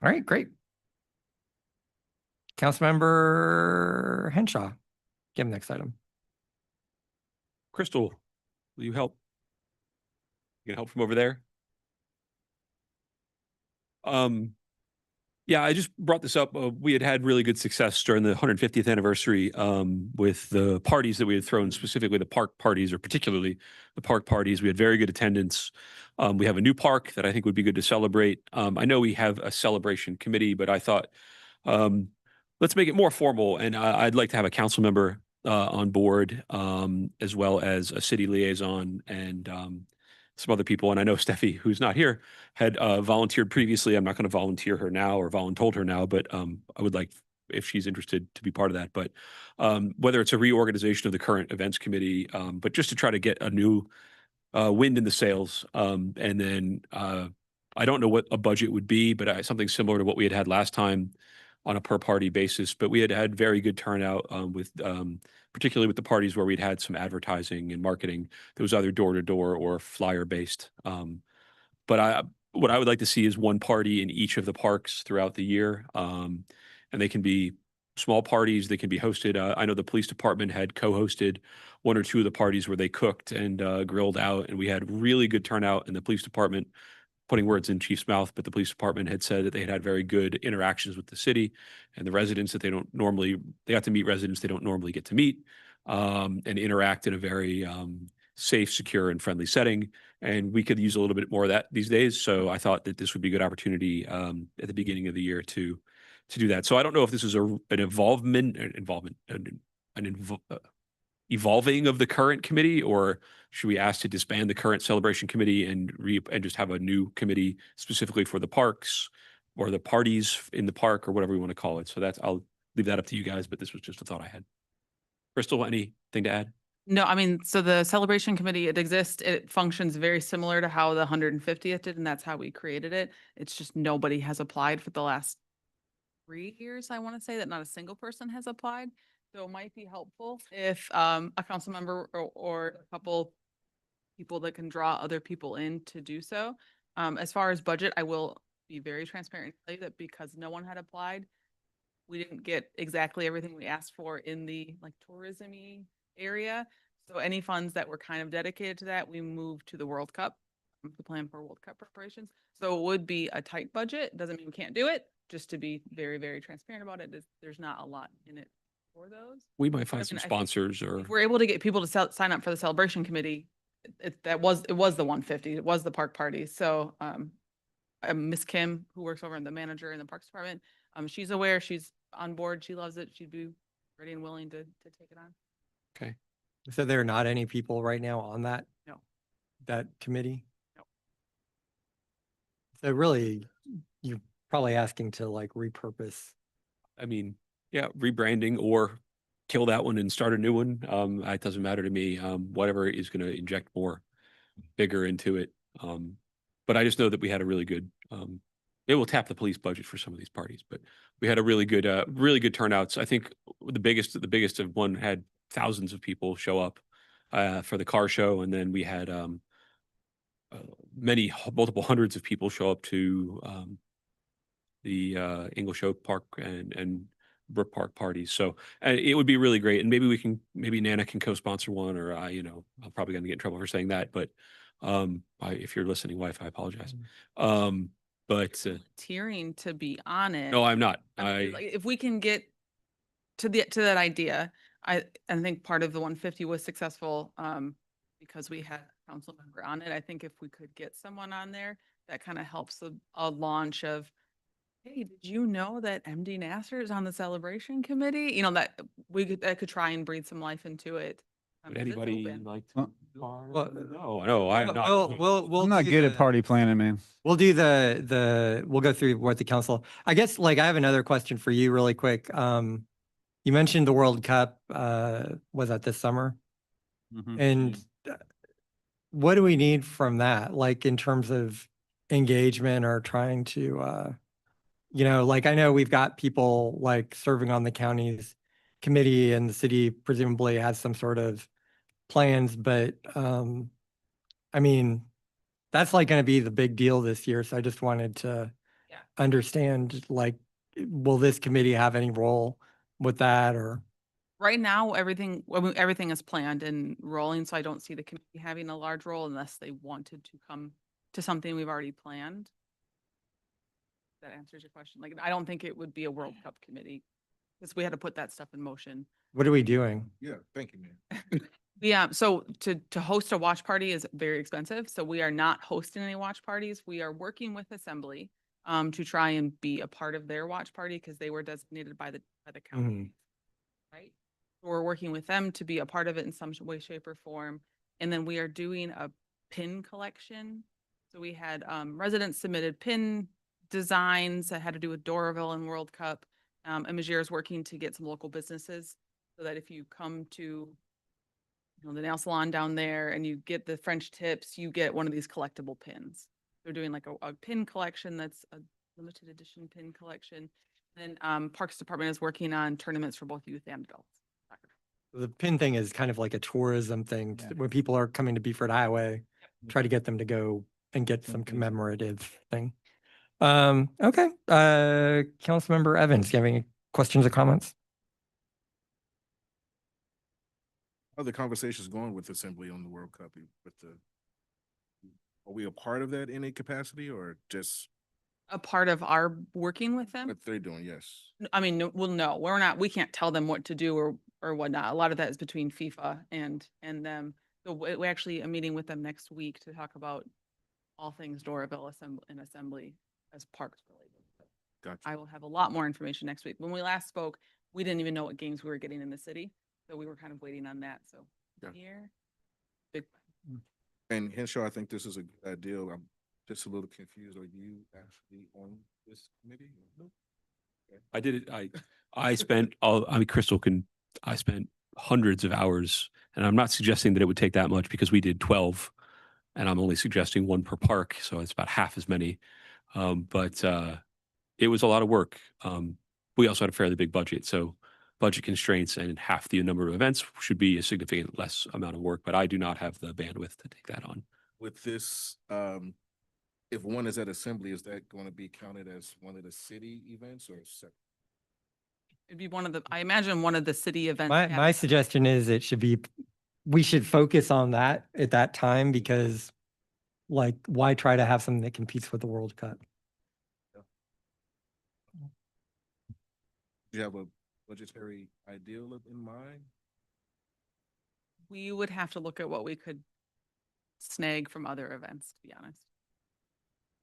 All right, great. Councilmember Henshaw, give him next item. Crystal, will you help? You can help from over there? Yeah, I just brought this up. We had really good success during the 150th anniversary with the parties that we had thrown, specifically the park parties, or particularly the park parties. We had very good attendance. We have a new park that I think would be good to celebrate. I know we have a celebration committee, but I thought let's make it more formal. And I'd like to have a council member on board, as well as a city liaison and some other people. And I know Steffi, who's not here, had volunteered previously. I'm not going to volunteer her now or voluntold her now, but I would like, if she's interested, to be part of that. But whether it's a reorganization of the current events committee, but just to try to get a new wind in the sails. And then I don't know what a budget would be, but something similar to what we had last time on a per party basis. But we had very good turnout with particularly with the parties where we'd had some advertising and marketing that was either door to door or flyer based. But what I would like to see is one party in each of the parks throughout the year. And they can be small parties, they can be hosted. I know the police department had co-hosted one or two of the parties where they cooked and grilled out, and we had really good turnout in the police department. Putting words in Chief's mouth, but the police department had said that they had very good interactions with the city and the residents that they got to meet residents they don't normally get to meet, and interact in a very safe, secure, and friendly setting. And we could use a little bit more of that these days. So I thought that this would be a good opportunity at the beginning of the year to do that. So I don't know if this is an evolving of the current committee, or should we ask to disband the current celebration committee and just have a new committee specifically for the parks or the parties in the park or whatever we want to call it. So I'll leave that up to you guys, but this was just a thought I had. Crystal, anything to add? No, I mean, so the celebration committee, it exists, it functions very similar to how the 150th did, and that's how we created it. It's just nobody has applied for the last 3 years, I want to say, that not a single person has applied. So it might be helpful if a council member or a couple people that can draw other people in to do so. As far as budget, I will be very transparent and tell you that because no one had applied, we didn't get exactly everything we asked for in the like tourism-y area. So any funds that were kind of dedicated to that, we moved to the World Cup, the plan for World Cup preparations. So it would be a tight budget. Doesn't mean we can't do it. Just to be very, very transparent about it, there's not a lot in it for those. We might find I some mean, I think sponsors or if we're able to get people to sign up for the celebration committee, it was the 150, it was the park party. So Miss Kim, who works over in the manager in the parks department, she's aware, she's on board, she loves it, she'd be ready and willing to take it on. okay. So there are not any people right now on that committee? No. So really, you're probably asking to like repurpose. I mean, yeah, rebranding or kill that one and start a new one. It doesn't matter to me. Whatever is going to inject more bigger into it. But I just know that we had a really good, it will tap the police budget for some of these parties, but we had a really good turnouts. I think the biggest of one had thousands of people show up for the car show. And then we had multiple hundreds of people show up to the English Oak Park and Brook Park parties. So it would be really great. And maybe Nana can co-sponsor one, or I'm probably going to get in trouble for saying that, but if you're listening, wife, I apologize. But Volunteering to be on it. no, I'm not. Like, if we can get to that idea, I think part of the 150 was successful because we had a council member on it. I think if we could get someone on there, that kind of helps a launch of Hey, did you know that MD Nasser is on the celebration committee? You know, that that could try and breathe some life into it. Would 'Cause it's anybody open. like Well- to? bar? Well, No, I'm not. We'll I'm not do good at the- party planning, man. We'll do we'll go through what the council, I guess, like, I have another question for you really quick. You mentioned the World Cup, was that this summer? Mhm. And what do we need from that? Like in terms of engagement or trying to, like I know we've got people like serving on the county's committee and the city presumably has some sort of plans, but I mean, that's like gonna be the big deal this year. So I just wanted to Yeah. understand, like, will this committee have any role with that or? Right now, everything is planned and rolling, so I don't see the committee having a large role unless they wanted to come to something we've already planned. That answers your question. Like, I don't think it would be a World Cup committee because we had to put that stuff in motion. What are we doing? Yeah, thank you, man. Yeah, so to host a watch party is very expensive, so we are not hosting any watch parties. We are working with Assembly to try and be a part of their watch party because they were designated by the county. Right? So we're working with them to be a part of it in some way, shape, or form. And then we are doing a pin collection. So we had residents submitted pin designs that had to do with Doraville and World Cup. And Majir is working to get some local businesses so that if you come to the nail salon down there and you get the French tips, you get one of these collectible pins. They're doing like a pin collection that's a limited edition pin collection. And Parks Department is working on tournaments for both youth and adults. The pin thing is kind of like a tourism thing when people are coming to Beaufort Highway, try to get them to go and get some commemorative thing. Okay, Councilmember Evans, do you have any questions or comments? How are the conversations going with Assembly on the World Cup are we a part of that in a capacity or just A part of our working with them? what they're doing? Yes. I mean, no, we're not, we can't tell them what to do or whatnot. A lot of that is between FIFA and them. So we actually a meeting with them next week to talk about all things Doraville Assembly as parks related. Gotcha. I will have a lot more information next week. When we last spoke, we didn't even know what games we were getting in the city. So we were kind of waiting on that. So Yeah. here, big. And Henshaw, I think this is a good idea. I'm just a little confused. Are you actually on this committee? No? I did it. I spent I spent hundreds of hours, and I'm not suggesting that it would take that much because we did 12 and I'm only suggesting one per park. So it's about half as many. But it was a lot of work. We also had a fairly big budget. So budget constraints and half the number of events should be a significant less amount of work, but I do not have the bandwidth to take that on. With this, if one is at Assembly, is that going to be counted as one of the city events or separate? It'd be I imagine one of the city events. My suggestion is we should focus on that at that time because like, why try to have something that competes with the World Cup? Do you have a budgetary ideal in mind? We would have to look at what we could snag from other events, to be honest.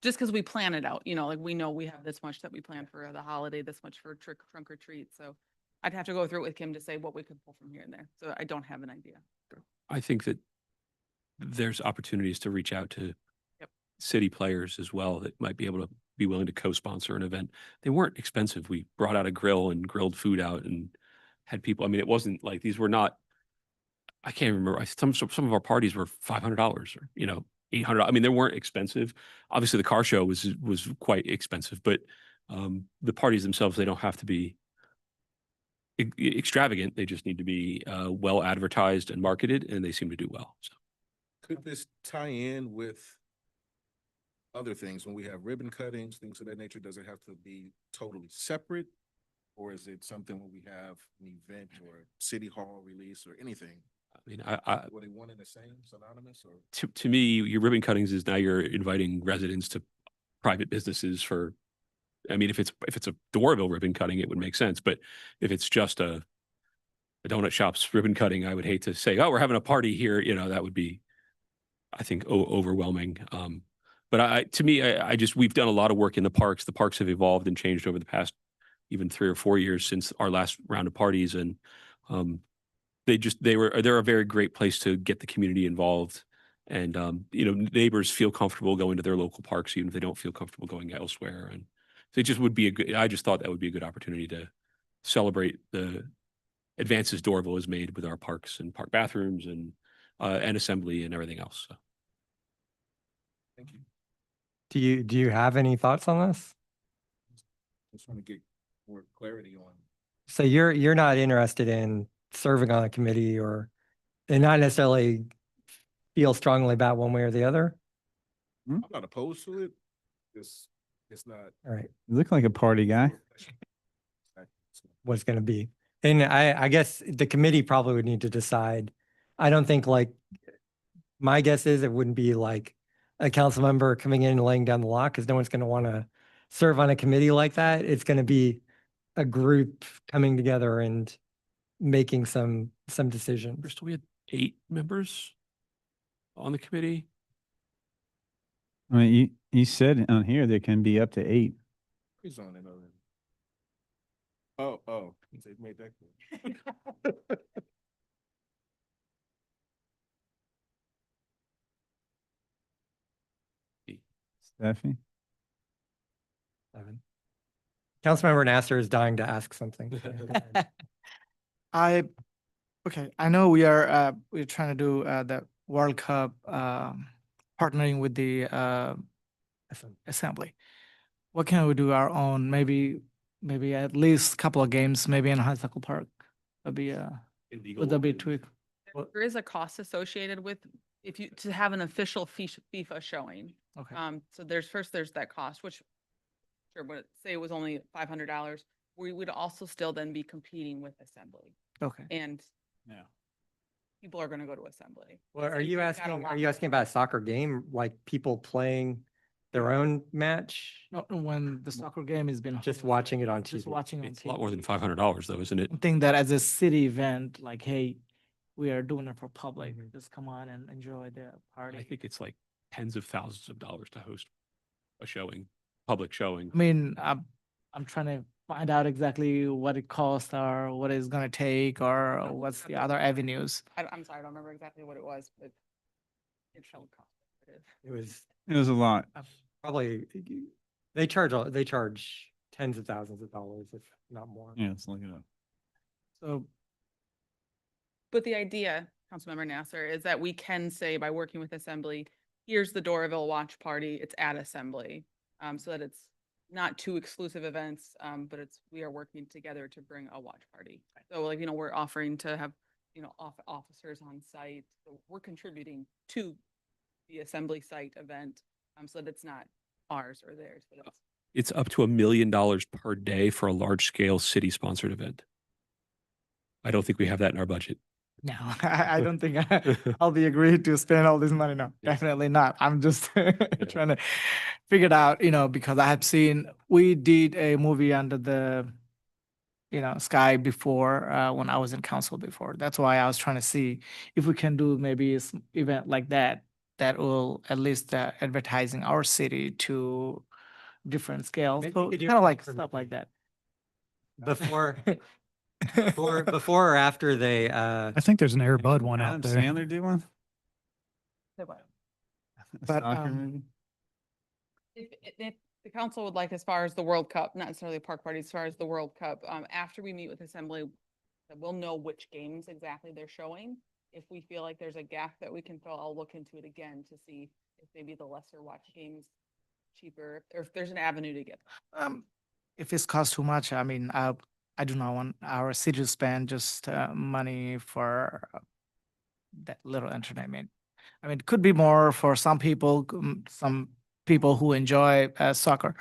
Just because we plan it out, like we know we have this much that we plan for the holiday, this much for trunk or treat. So I'd have to go through it with Kim to say what we could pull from here and there. So I don't have an idea. I think that there's opportunities to reach out to Yep. city players as well that might be able to be willing to co-sponsor an event. They weren't expensive. We brought out a grill and grilled food out and had people. I mean, it wasn't like these were not. I can't remember. Some of our parties were $500 or $800. I mean, they weren't expensive. Obviously, the car show was quite expensive, but the parties themselves, they don't have to be extravagant. They just need to be well advertised and marketed, and they seem to do well. So, Could this tie in with other things when we have ribbon cuttings, things of that nature? Does it have to be totally separate? Or is it something when we have an event or city hall release or anything? I mean, Were they one and the same, synonymous, or? to me, your ribbon cuttings is now you're inviting residents to private businesses for. I mean, if it's a Doraville ribbon cutting, it would make sense. But if it's just a donut shop's ribbon cutting, I would hate to say, oh, we're having a party here. That would be, I think, overwhelming. But to me, I just, we've done a lot of work in the parks. The parks have evolved and changed over the past even 3 or 4 years since our last round of parties. And they're a very great place to get the community involved. And, neighbors feel comfortable going to their local parks, even if they don't feel comfortable going elsewhere. And so it just would be I just thought that would be a good opportunity to celebrate the advances Dorville has made with our parks and park bathrooms and assembly and everything else. So. Thank you. Do you have any thoughts on this? Just want to get more clarity on. So you're not interested in serving on a committee and not necessarily feel strongly about one way or the other? I'm not opposed to it. It's not. All right. You look like a party guy. What's going to be. And I guess the committee probably would need to decide. I don't think my guess is it wouldn't be like a council member coming in and laying down the law because no one's going to want to serve on a committee like that. It's going to be a group coming together and making some decisions. Bristol, we had 8 members on the committee. I mean, you said on here there can be up to 8. He's on it already. Oh, they made that clear. Stephanie? 7. Councilmember Nasser is dying to ask something. I know we're trying to do the World Cup partnering with the assembly. What can we do our own? Maybe at least a couple of games, maybe in Honeysuckle Park. Would that be too? There is a cost associated with to have an official FIFA showing. Okay. So there's that cost, which sure, but say it was only $500. We would also still then be competing with assembly. Okay. And Yeah. people are going to go to assembly. Well, So are you you've got a asking lot- about a soccer game, like people playing their own match? No, when the soccer game has been Just hosted, watching it on just TV. watching on It's a lot more TV. than $500 though, isn't it? I think that as a city event, like, hey, we are doing it for public. Just come on and enjoy the I party. think it's like tens of thousands of dollars to host a public showing. I mean, I'm trying to find out exactly what it costs or what it's gonna take or what's the other avenues. I'm sorry, I don't remember exactly what it was, but it shall cost. It was It was a lot. probably, they charge tens of thousands of dollars, if not more. Yeah, let's look it up. So But the idea, Councilmember Nasser, is that we can say by working with Assembly, here's the Doraville Watch Party, it's at Assembly. So that it's not 2 exclusive events, but we are working together to bring a watch party. So we're offering to have, officers on site. So we're contributing to the Assembly site event, so that it's not ours or theirs, but It's up to $1 million per day for a large scale city sponsored event. I don't think we have that in our budget. no, I don't think I'll be agreed to spend all this money. No, definitely not. I'm just trying to figure it out, because I have we did a movie under the, sky before, when I was in council before. That's why I was trying to see if we can do maybe an event like that will at least advertising our city to different scales. Maybe So we could do kind of it like for- stuff like that. Before or after they, I think there's an Air Bud one Adam out there. Sandler do one? But, Soccer movie? if the council would like, as far as the World Cup, not necessarily a park party, as far as the World Cup, after we meet with Assembly, we'll know which games exactly they're showing. If we feel like there's a gap that we can fill, I'll look into it again to see if maybe the lesser watch games cheaper, or if there's an avenue to get. if it's cost too much, I mean, I do not want our city to spend just money for that little entertainment. I mean, it could be more for some people, some people who enjoy soccer.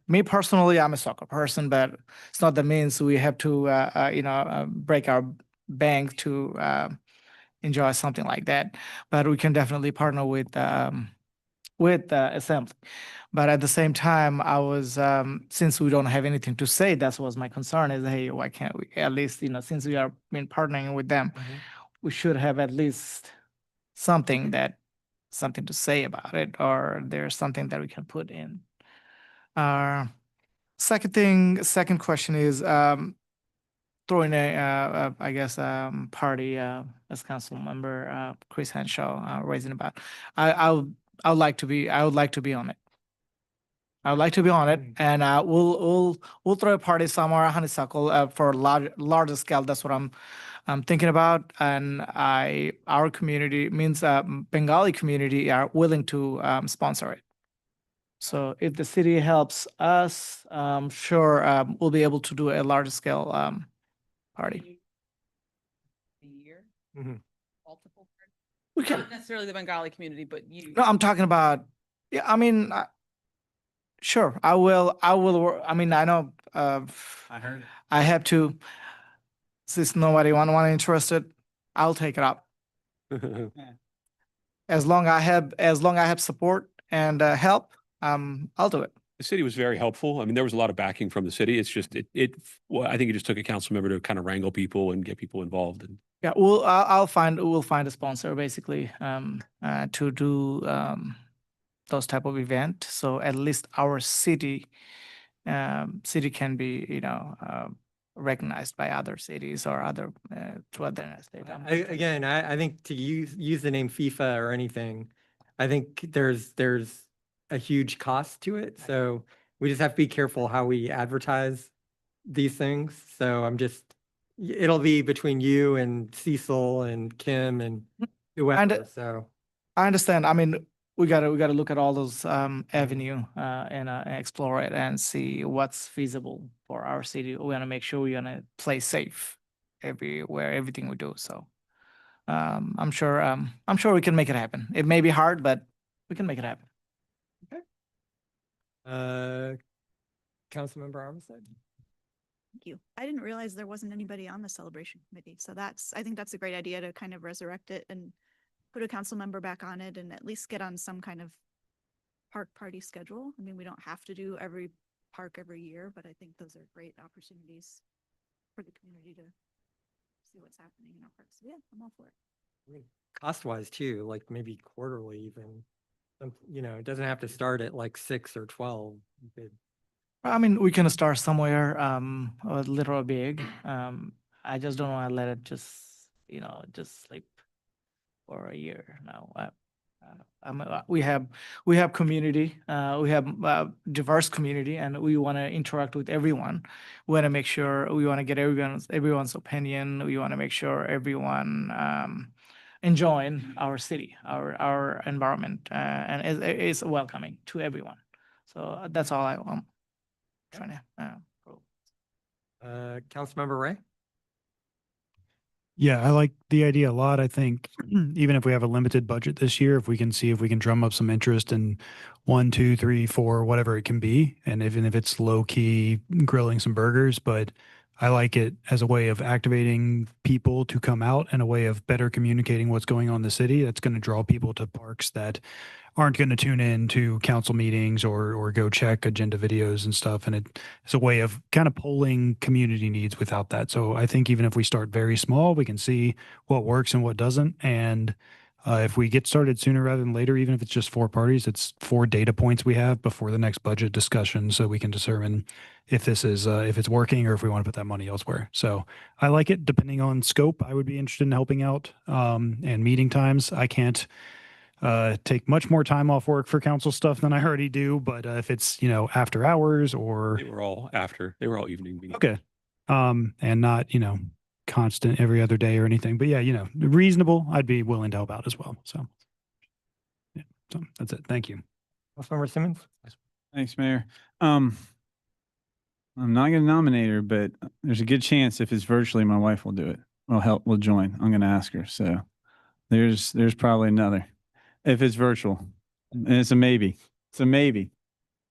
Me personally, I'm a soccer person, but it's not that means we have to, break our bank to enjoy something like that. But we can definitely partner with Assembly. But at the same time, I was, since we don't have anything to say, that was my concern is, hey, why can't we at least, since we are been partnering with them, we should have at least something that something to say about it, or there's something that we can put in. Second question is, throwing I guess, party, as council member, Chris Henshaw, raising about. I would like to be on it. I would like to be on it, and we'll throw a party somewhere, Honeysuckle, for larger scale. That's what I'm thinking about. And our community means Bengali community are willing to sponsor it. So if the city helps us, sure, we'll be able to do a larger scale party. A year? Mhm. Multiple parties? We can. Not necessarily the Bengali community, but you. No, I'm talking about. Yeah, I mean, sure, I will. I mean, I know. I heard it. I have to. Since nobody want interested, I'll take it up. As long I have support and help, I'll do it. The city was very helpful. I mean, there was a lot of backing from the city. It's just, well, I think it just took a council member to kind of wrangle people and get people involved. And Yeah, we'll find a sponsor basically to do those type of event. So at least our city can be recognized by other cities or other to other state. I think to use the name FIFA or anything, I think there's a huge cost to it. So we just have to be careful how we advertise these things. So it'll be between you and Cecil and Kim and whoever. So I understand. I mean, we gotta look at all those avenue and explore it and see what's feasible for our city. We wanna make sure we wanna play safe everywhere, everything we do. So I'm sure we can make it happen. It may be hard, but we can make it happen. Councilmember Armistead. Thank you. I didn't realize there wasn't anybody on the celebration committee. So I think that's a great idea to kind of resurrect it and put a council member back on it and at least get on some kind of park party schedule. I mean, we don't have to do every park every year, but I think those are great opportunities for the community to see what's happening in our parks. So yeah, I'm all for it. Cost wise too, like maybe quarterly even. It doesn't have to start at like 6 or 12. You could- I mean, we can start somewhere a little big. I just don't want to let it just sleep for a year now. We have community, we have diverse community, and we want to interact with everyone. We want to make sure we want to get everyone's opinion. We want to make sure everyone enjoying our city, our environment, and is welcoming to everyone. So that's all I'm trying to. Councilmember Ray. Yeah, I like the idea a lot. I think even if we have a limited budget this year, if we can see if we can drum up some interest in 1, 2, 3, 4, whatever it can be, and even if it's low key grilling some burgers, but I like it as a way of activating people to come out and a way of better communicating what's going on in the city. That's going to draw people to parks that aren't going to tune in to council meetings or go check agenda videos and stuff. And it's a way of kind of polling community needs without that. So I think even if we start very small, we can see what works and what doesn't. And if we get started sooner rather than later, even if it's just 4 parties, it's 4 data points we have before the next budget discussion, so we can determine if this is if it's working or if we want to put that money elsewhere. So I like it. Depending on scope, I would be interested in helping out and meeting times. I can't take much more time off work for council stuff than I already do, but if it's after hours or they were all evening meetings. okay, and not constant every other day or anything, but yeah, reasonable, I'd be willing to help out as well. So yeah, so that's it. Thank you. Councilmember Simmons. Thanks, Mayor. I'm not going to nominate her, but there's a good chance if it's virtually, my wife will do it. We'll join. I'm going to ask her. So there's probably another. If it's virtual, and it's a maybe. It's a maybe.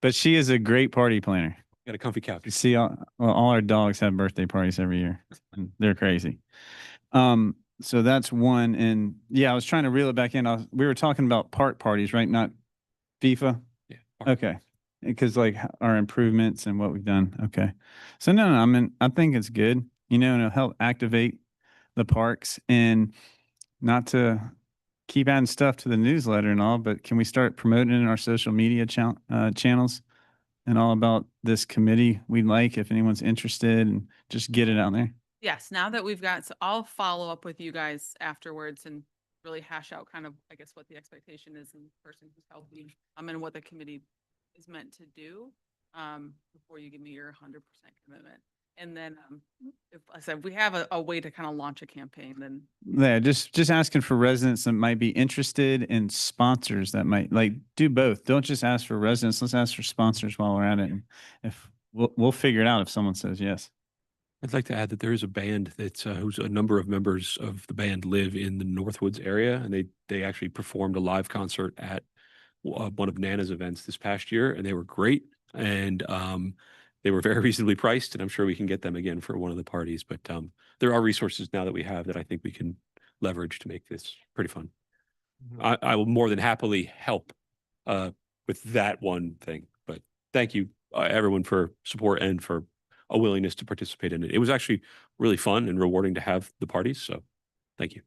But she is a great party planner. Got a comfy couch. You see, all our dogs have birthday parties every year. And they're crazy. So that's one. And yeah, I was trying to reel it back in. We were talking about park parties, right? Not FIFA. Yeah. Okay. Because like our improvements and what we've done. Okay. So no, I think it's good. And it'll help activate the parks and not to keep adding stuff to the newsletter and all, but can we start promoting it in our social media channels and all about this committee we'd like, if anyone's interested, and just get it out there? Yes, now that we've got, so I'll follow up with you guys afterwards and really hash out kind of, I guess, what the expectation is in the person who's helping, and what the committee is meant to do, before you give me your 100% commitment. And then, if I said, we have a way to kind of launch a campaign, then Yeah, just asking for residents that might be interested, and sponsors that might do both. Don't just ask for residents. Let's ask for sponsors while we're at it. And if we'll figure it out if someone says yes. I'd like to add that there is a band that's who's a number of members of the band live in the Northwoods area, and they actually performed a live concert at one of Nana's events this past year, and they were great, and they were very reasonably priced, and I'm sure we can get them again for one of the parties. But there are resources now that we have that I think we can leverage to make this pretty fun. I will more than happily help with that one thing. But thank you, everyone, for support and for a willingness to participate in it. It was actually really fun and rewarding to have the parties. So thank you.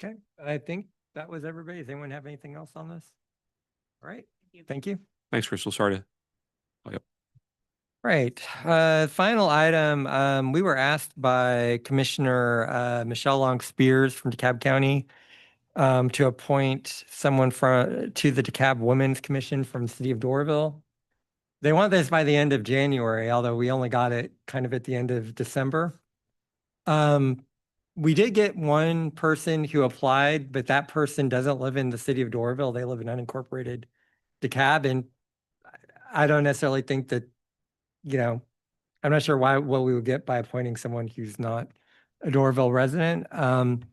Okay, I think that was everybody. Does anyone have anything else on this? All right, thank you. Thanks, Crystal. Sorry to. Oh, yep. Right, final item, we were asked by Commissioner Michelle Long Spears from DeKalb County to appoint someone to the DeKalb Women's Commission from the city of Doraville. They want this by the end of January, although we only got it kind of at the end of December. We did get one person who applied, but that person doesn't live in the city of Doraville. They live in unincorporated DeKalb, and I don't necessarily think that, I'm not sure what we would get by appointing someone who's not a Doraville resident. Councilmember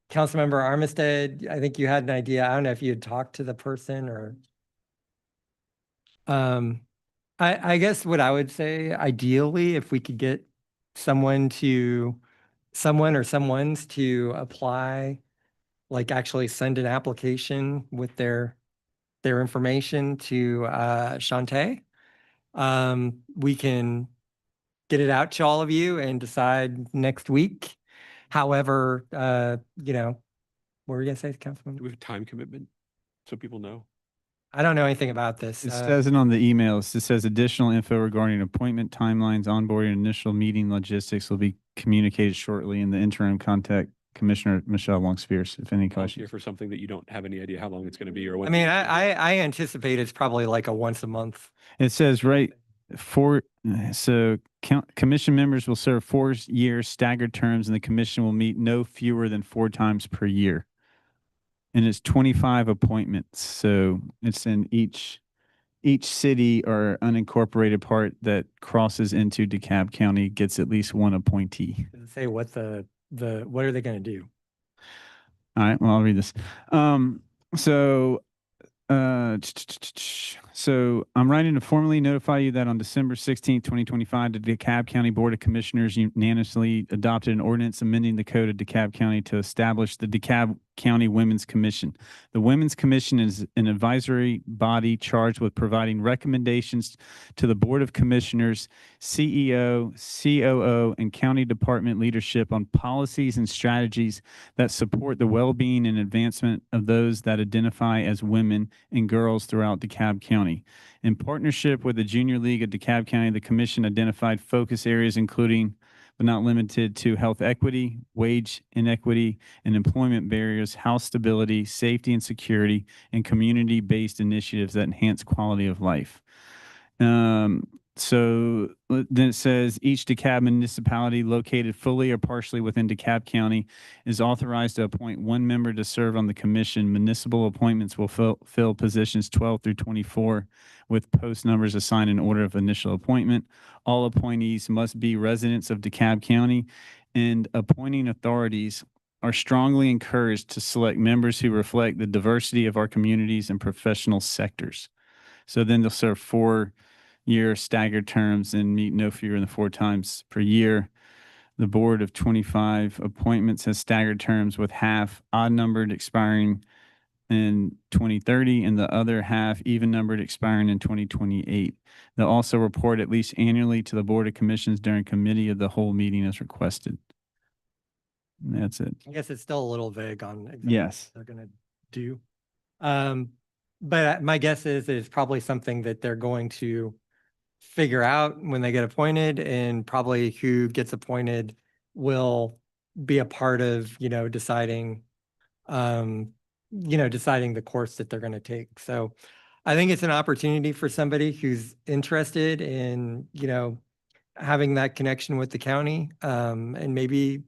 Armistead, I think you had an idea. I don't know if you had talked to the person or. I guess what I would say, ideally, if we could get someone or someone's to apply, actually send an application with their information to Shantae. We can get it out to all of you and decide next week. However, what were you gonna say, Councilman? Do we have a time commitment so people know? I don't know anything about this. It says it on the emails. It says additional info regarding appointment timelines, onboarding, initial meeting logistics will be communicated shortly. In the interim, contact Commissioner Michelle Long Spears if any Volunteer questions. for something that you don't have any idea how long it's going to be or when. I mean, I anticipate it's probably like a once a month. It says commission members will serve 4 years staggered terms, and the commission will meet no fewer than 4 times per year. And it's 25 appointments. So it's in each city or unincorporated part that crosses into DeKalb County gets at least one appointee. Does it say what what are they going to do? All right, well, I'll read this. So I'm writing to formally notify you that on December 16th, 2025, the DeKalb County Board of Commissioners unanimously adopted an ordinance amending the code of DeKalb County to establish the DeKalb County Women's Commission. The Women's Commission is an advisory body charged with providing recommendations to the Board of Commissioners, CEO, COO, and county department leadership on policies and strategies that support the well-being and advancement of those that identify as women and girls throughout DeKalb County. In partnership with the Junior League of DeKalb County, the commission identified focus areas including, but not limited to, health equity, wage inequity, and employment barriers, house stability, safety and security, and community-based initiatives that enhance quality of life. So then it says each DeKalb municipality located fully or partially within DeKalb County is authorized to appoint 1 member to serve on the commission. Municipal appointments will fill positions 12 through 24 with post numbers assigned in order of initial appointment. All appointees must be residents of DeKalb County, and appointing authorities are strongly encouraged to select members who reflect the diversity of our communities and professional sectors. So then they'll serve 4-year staggered terms and meet no fewer than 4 times per year. The board of 25 appointments has staggered terms, with half odd numbered expiring in 2030 and the other half even numbered expiring in 2028. They'll also report at least annually to the Board of Commissions during committee of the whole meeting as requested. And that's it. I guess it's still a little vague on exactly Yes. what they're going to do. But my guess is it's probably something that they're going to figure out when they get appointed, and probably who gets appointed will be a part of, deciding, deciding the course that they're going to take. So I think it's an opportunity for somebody who's interested in, having that connection with the county, and maybe,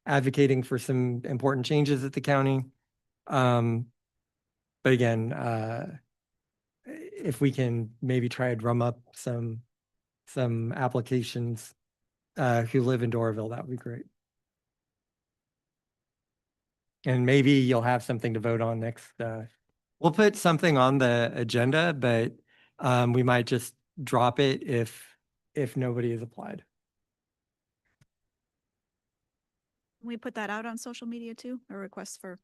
advocating for some important changes at the county. But again, if we can maybe try to drum up some applications who live in Doraville, that would be great. And maybe you'll have something to vote on next. We'll put something on the agenda, but we might just drop it if nobody has applied. Can we put that out on social media too, a request for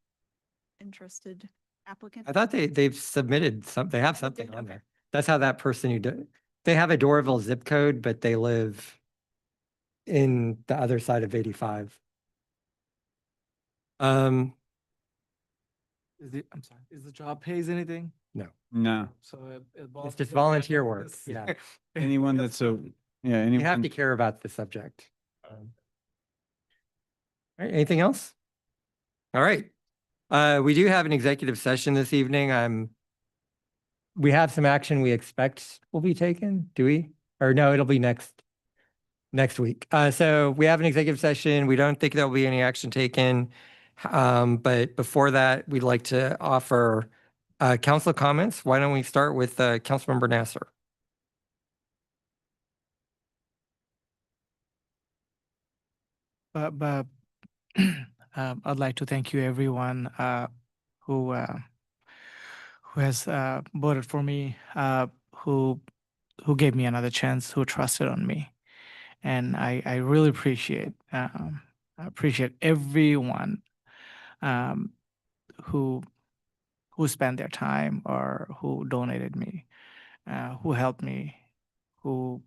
interested applicants? I thought they've submitted they have something on there. That's how that person they have a Doraville zip code, but they live in the other side of 85. I'm sorry, is the job pays anything? No. So It's just volunteer work. Yeah. Anyone that's You have anyone, to care about the subject. All right, anything else? All right. We do have an executive session this evening. We have some action we expect will be taken, do we? Or no, it'll be next week. So we have an executive session. We don't think there'll be any action taken. But before that, we'd like to offer council comments. Why don't we start with Councilmember Nasser? But I'd like to thank you everyone who has voted for me, who gave me another chance, who trusted on me, and I really appreciate everyone who spent their time or who donated me, who helped me, who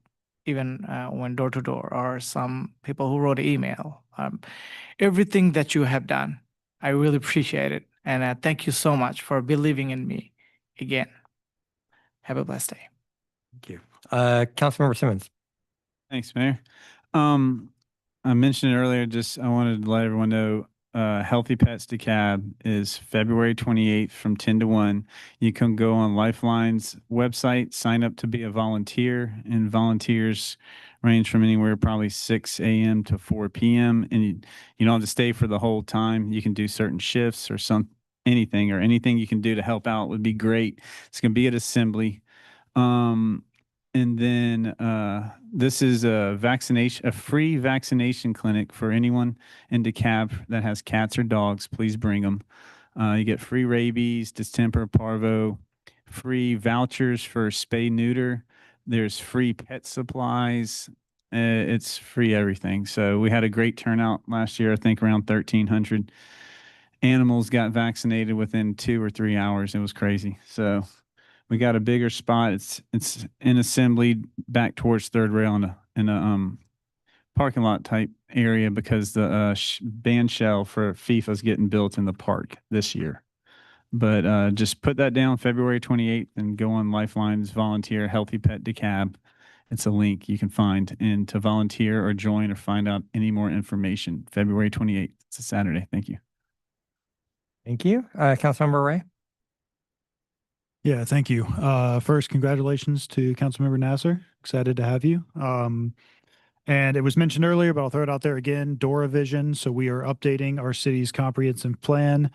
even went door to door, or some people who wrote email. Everything that you have done, I really appreciate it. And thank you so much for believing in me again. Have a blessed day. Thank you. Councilmember Simmons. thanks, Mayor. I mentioned it earlier, I wanted to let everyone know, Healthy Pets DeKalb is February 28th from 10 to 1. You can go on Lifeline's website, sign up to be a volunteer, and volunteers range from anywhere probably 6 a.m. to 4 p.m. And you don't have to stay for the whole time. You can do certain shifts or anything you can do to help out would be great. It's going to be at Assembly. And then this is a free vaccination clinic for anyone in DeKalb that has cats or dogs. Please bring them. You get free rabies, distemper, parvo, free vouchers for spay neuter. There's free pet supplies. It's free everything. So we had a great turnout last year. I think around 1,300 animals got vaccinated within 2 or 3 hours. It was crazy. So we got a bigger spot. It's in Assembly back towards Third Rail in a parking lot type area because the band shell for FIFA is getting built in the park this year. But just put that down, February 28th, and go on Lifeline's volunteer Healthy Pet DeKalb. It's a link you can find, and to volunteer or join or find out any more information, February 28th. It's a Saturday. Thank you. Thank you. Councilmember Ray. Yeah, thank you. First, congratulations to Councilmember Nasser. Excited to have you. And it was mentioned earlier, but I'll throw it out there again, DoraVision. So we are updating our city's comprehensive plan.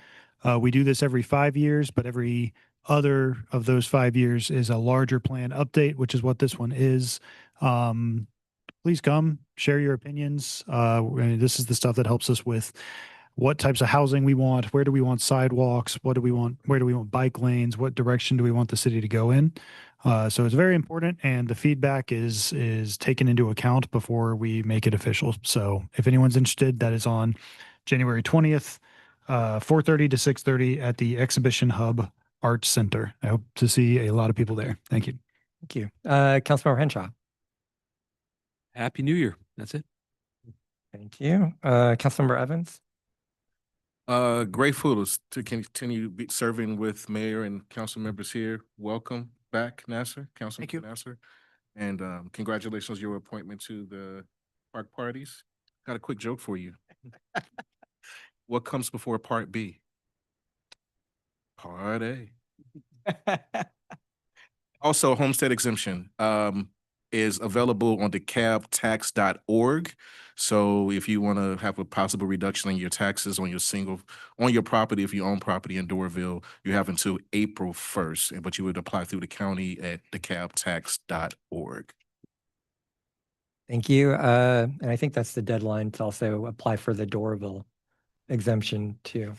We do this every 5 years, but every other of those 5 years is a larger plan update, which is what this one is. Please come, share your opinions. This is the stuff that helps us with what types of housing we want, where do we want sidewalks, what do we want, where do we want bike lanes, what direction do we want the city to go in. So it's very important, and the feedback is taken into account before we make it official. So if anyone's interested, that is on January 20th, 4:30 to 6:30 at the Exhibition Hub Arts Center. I hope to see a lot of people there. Thank you. Thank you. Councilmember Henshaw. Happy New Year. That's it. Thank you. Councilmember Evans. Grateful to continue serving with mayor and council members here. Welcome back, Nasser, Councilman Nasser. And congratulations on your appointment to the park parties. Got a quick joke for you. What comes before Part B? Part A. Also, homestead exemption is available on decabtax.org. So if you want to have a possible reduction in your taxes on your property, if you own property in Doraville, you have until April 1st, but you would apply through the county at decabtax.org. Thank you. And I think that's the deadline to also apply for the Doraville exemption too.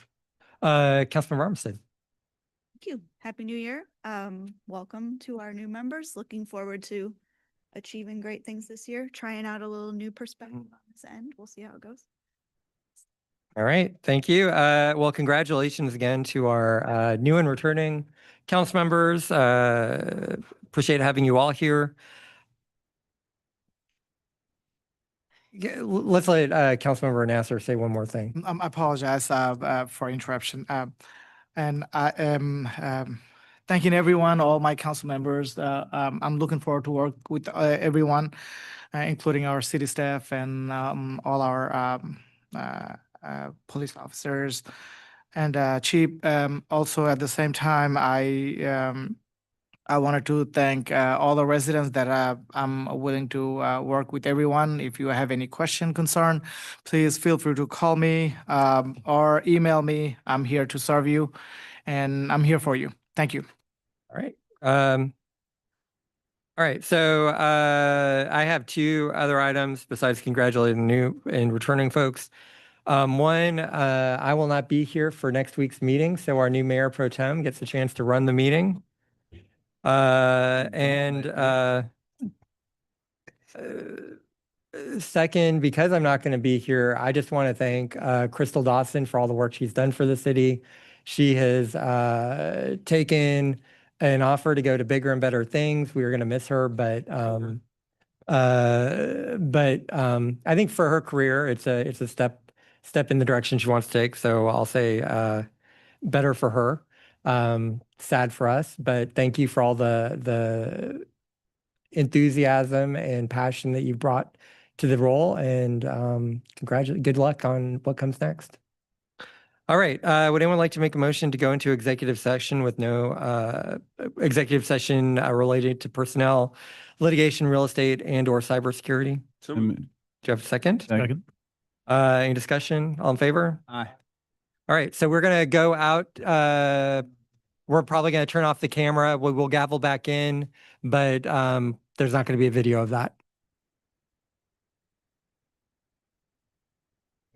Councilman Armstead. Thank you. Happy New Year. Welcome to our new members. Looking forward to achieving great things this year, trying out a little new perspective on this end. We'll see how it goes. All right, thank you. Well, congratulations again to our new and returning council members. Appreciate having you all here. Let's let Councilmember Nasser say one more thing. I apologize for interruption. And I am thanking everyone, all my council members. I'm looking forward to work with everyone, including our city staff and all our police officers and chief. Also, at the same time, I wanted to thank all the residents that I'm willing to work with everyone. If you have any question, concern, please feel free to call me or email me. I'm here to serve you and I'm here for you. Thank you. All right. All right. So I have two other items besides congratulating new and returning folks. One, I will not be here for next week's meeting, so our new mayor pro tem gets a chance to run the meeting. Second, because I'm not going to be here, I just want to thank Crystal Dawson for all the work she's done for the city. She has taken an offer to go to bigger and better things. We are going to miss her, but I think for her career, it's a step in the direction she wants to take. So I'll say better for her. Sad for us, but thank you for all the enthusiasm and passion that you brought to the role, and good luck on what comes next. All right. Would anyone like to make a motion to go into executive session with no executive session related to personnel, litigation, real estate, and/or cybersecurity? So Do you have a second? Second. Any discussion? All in favor? Aye. All right. So we're gonna go out. We're probably gonna turn off the camera. We'll gavel back in, but there's not gonna be a video of that.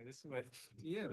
This is what, yeah.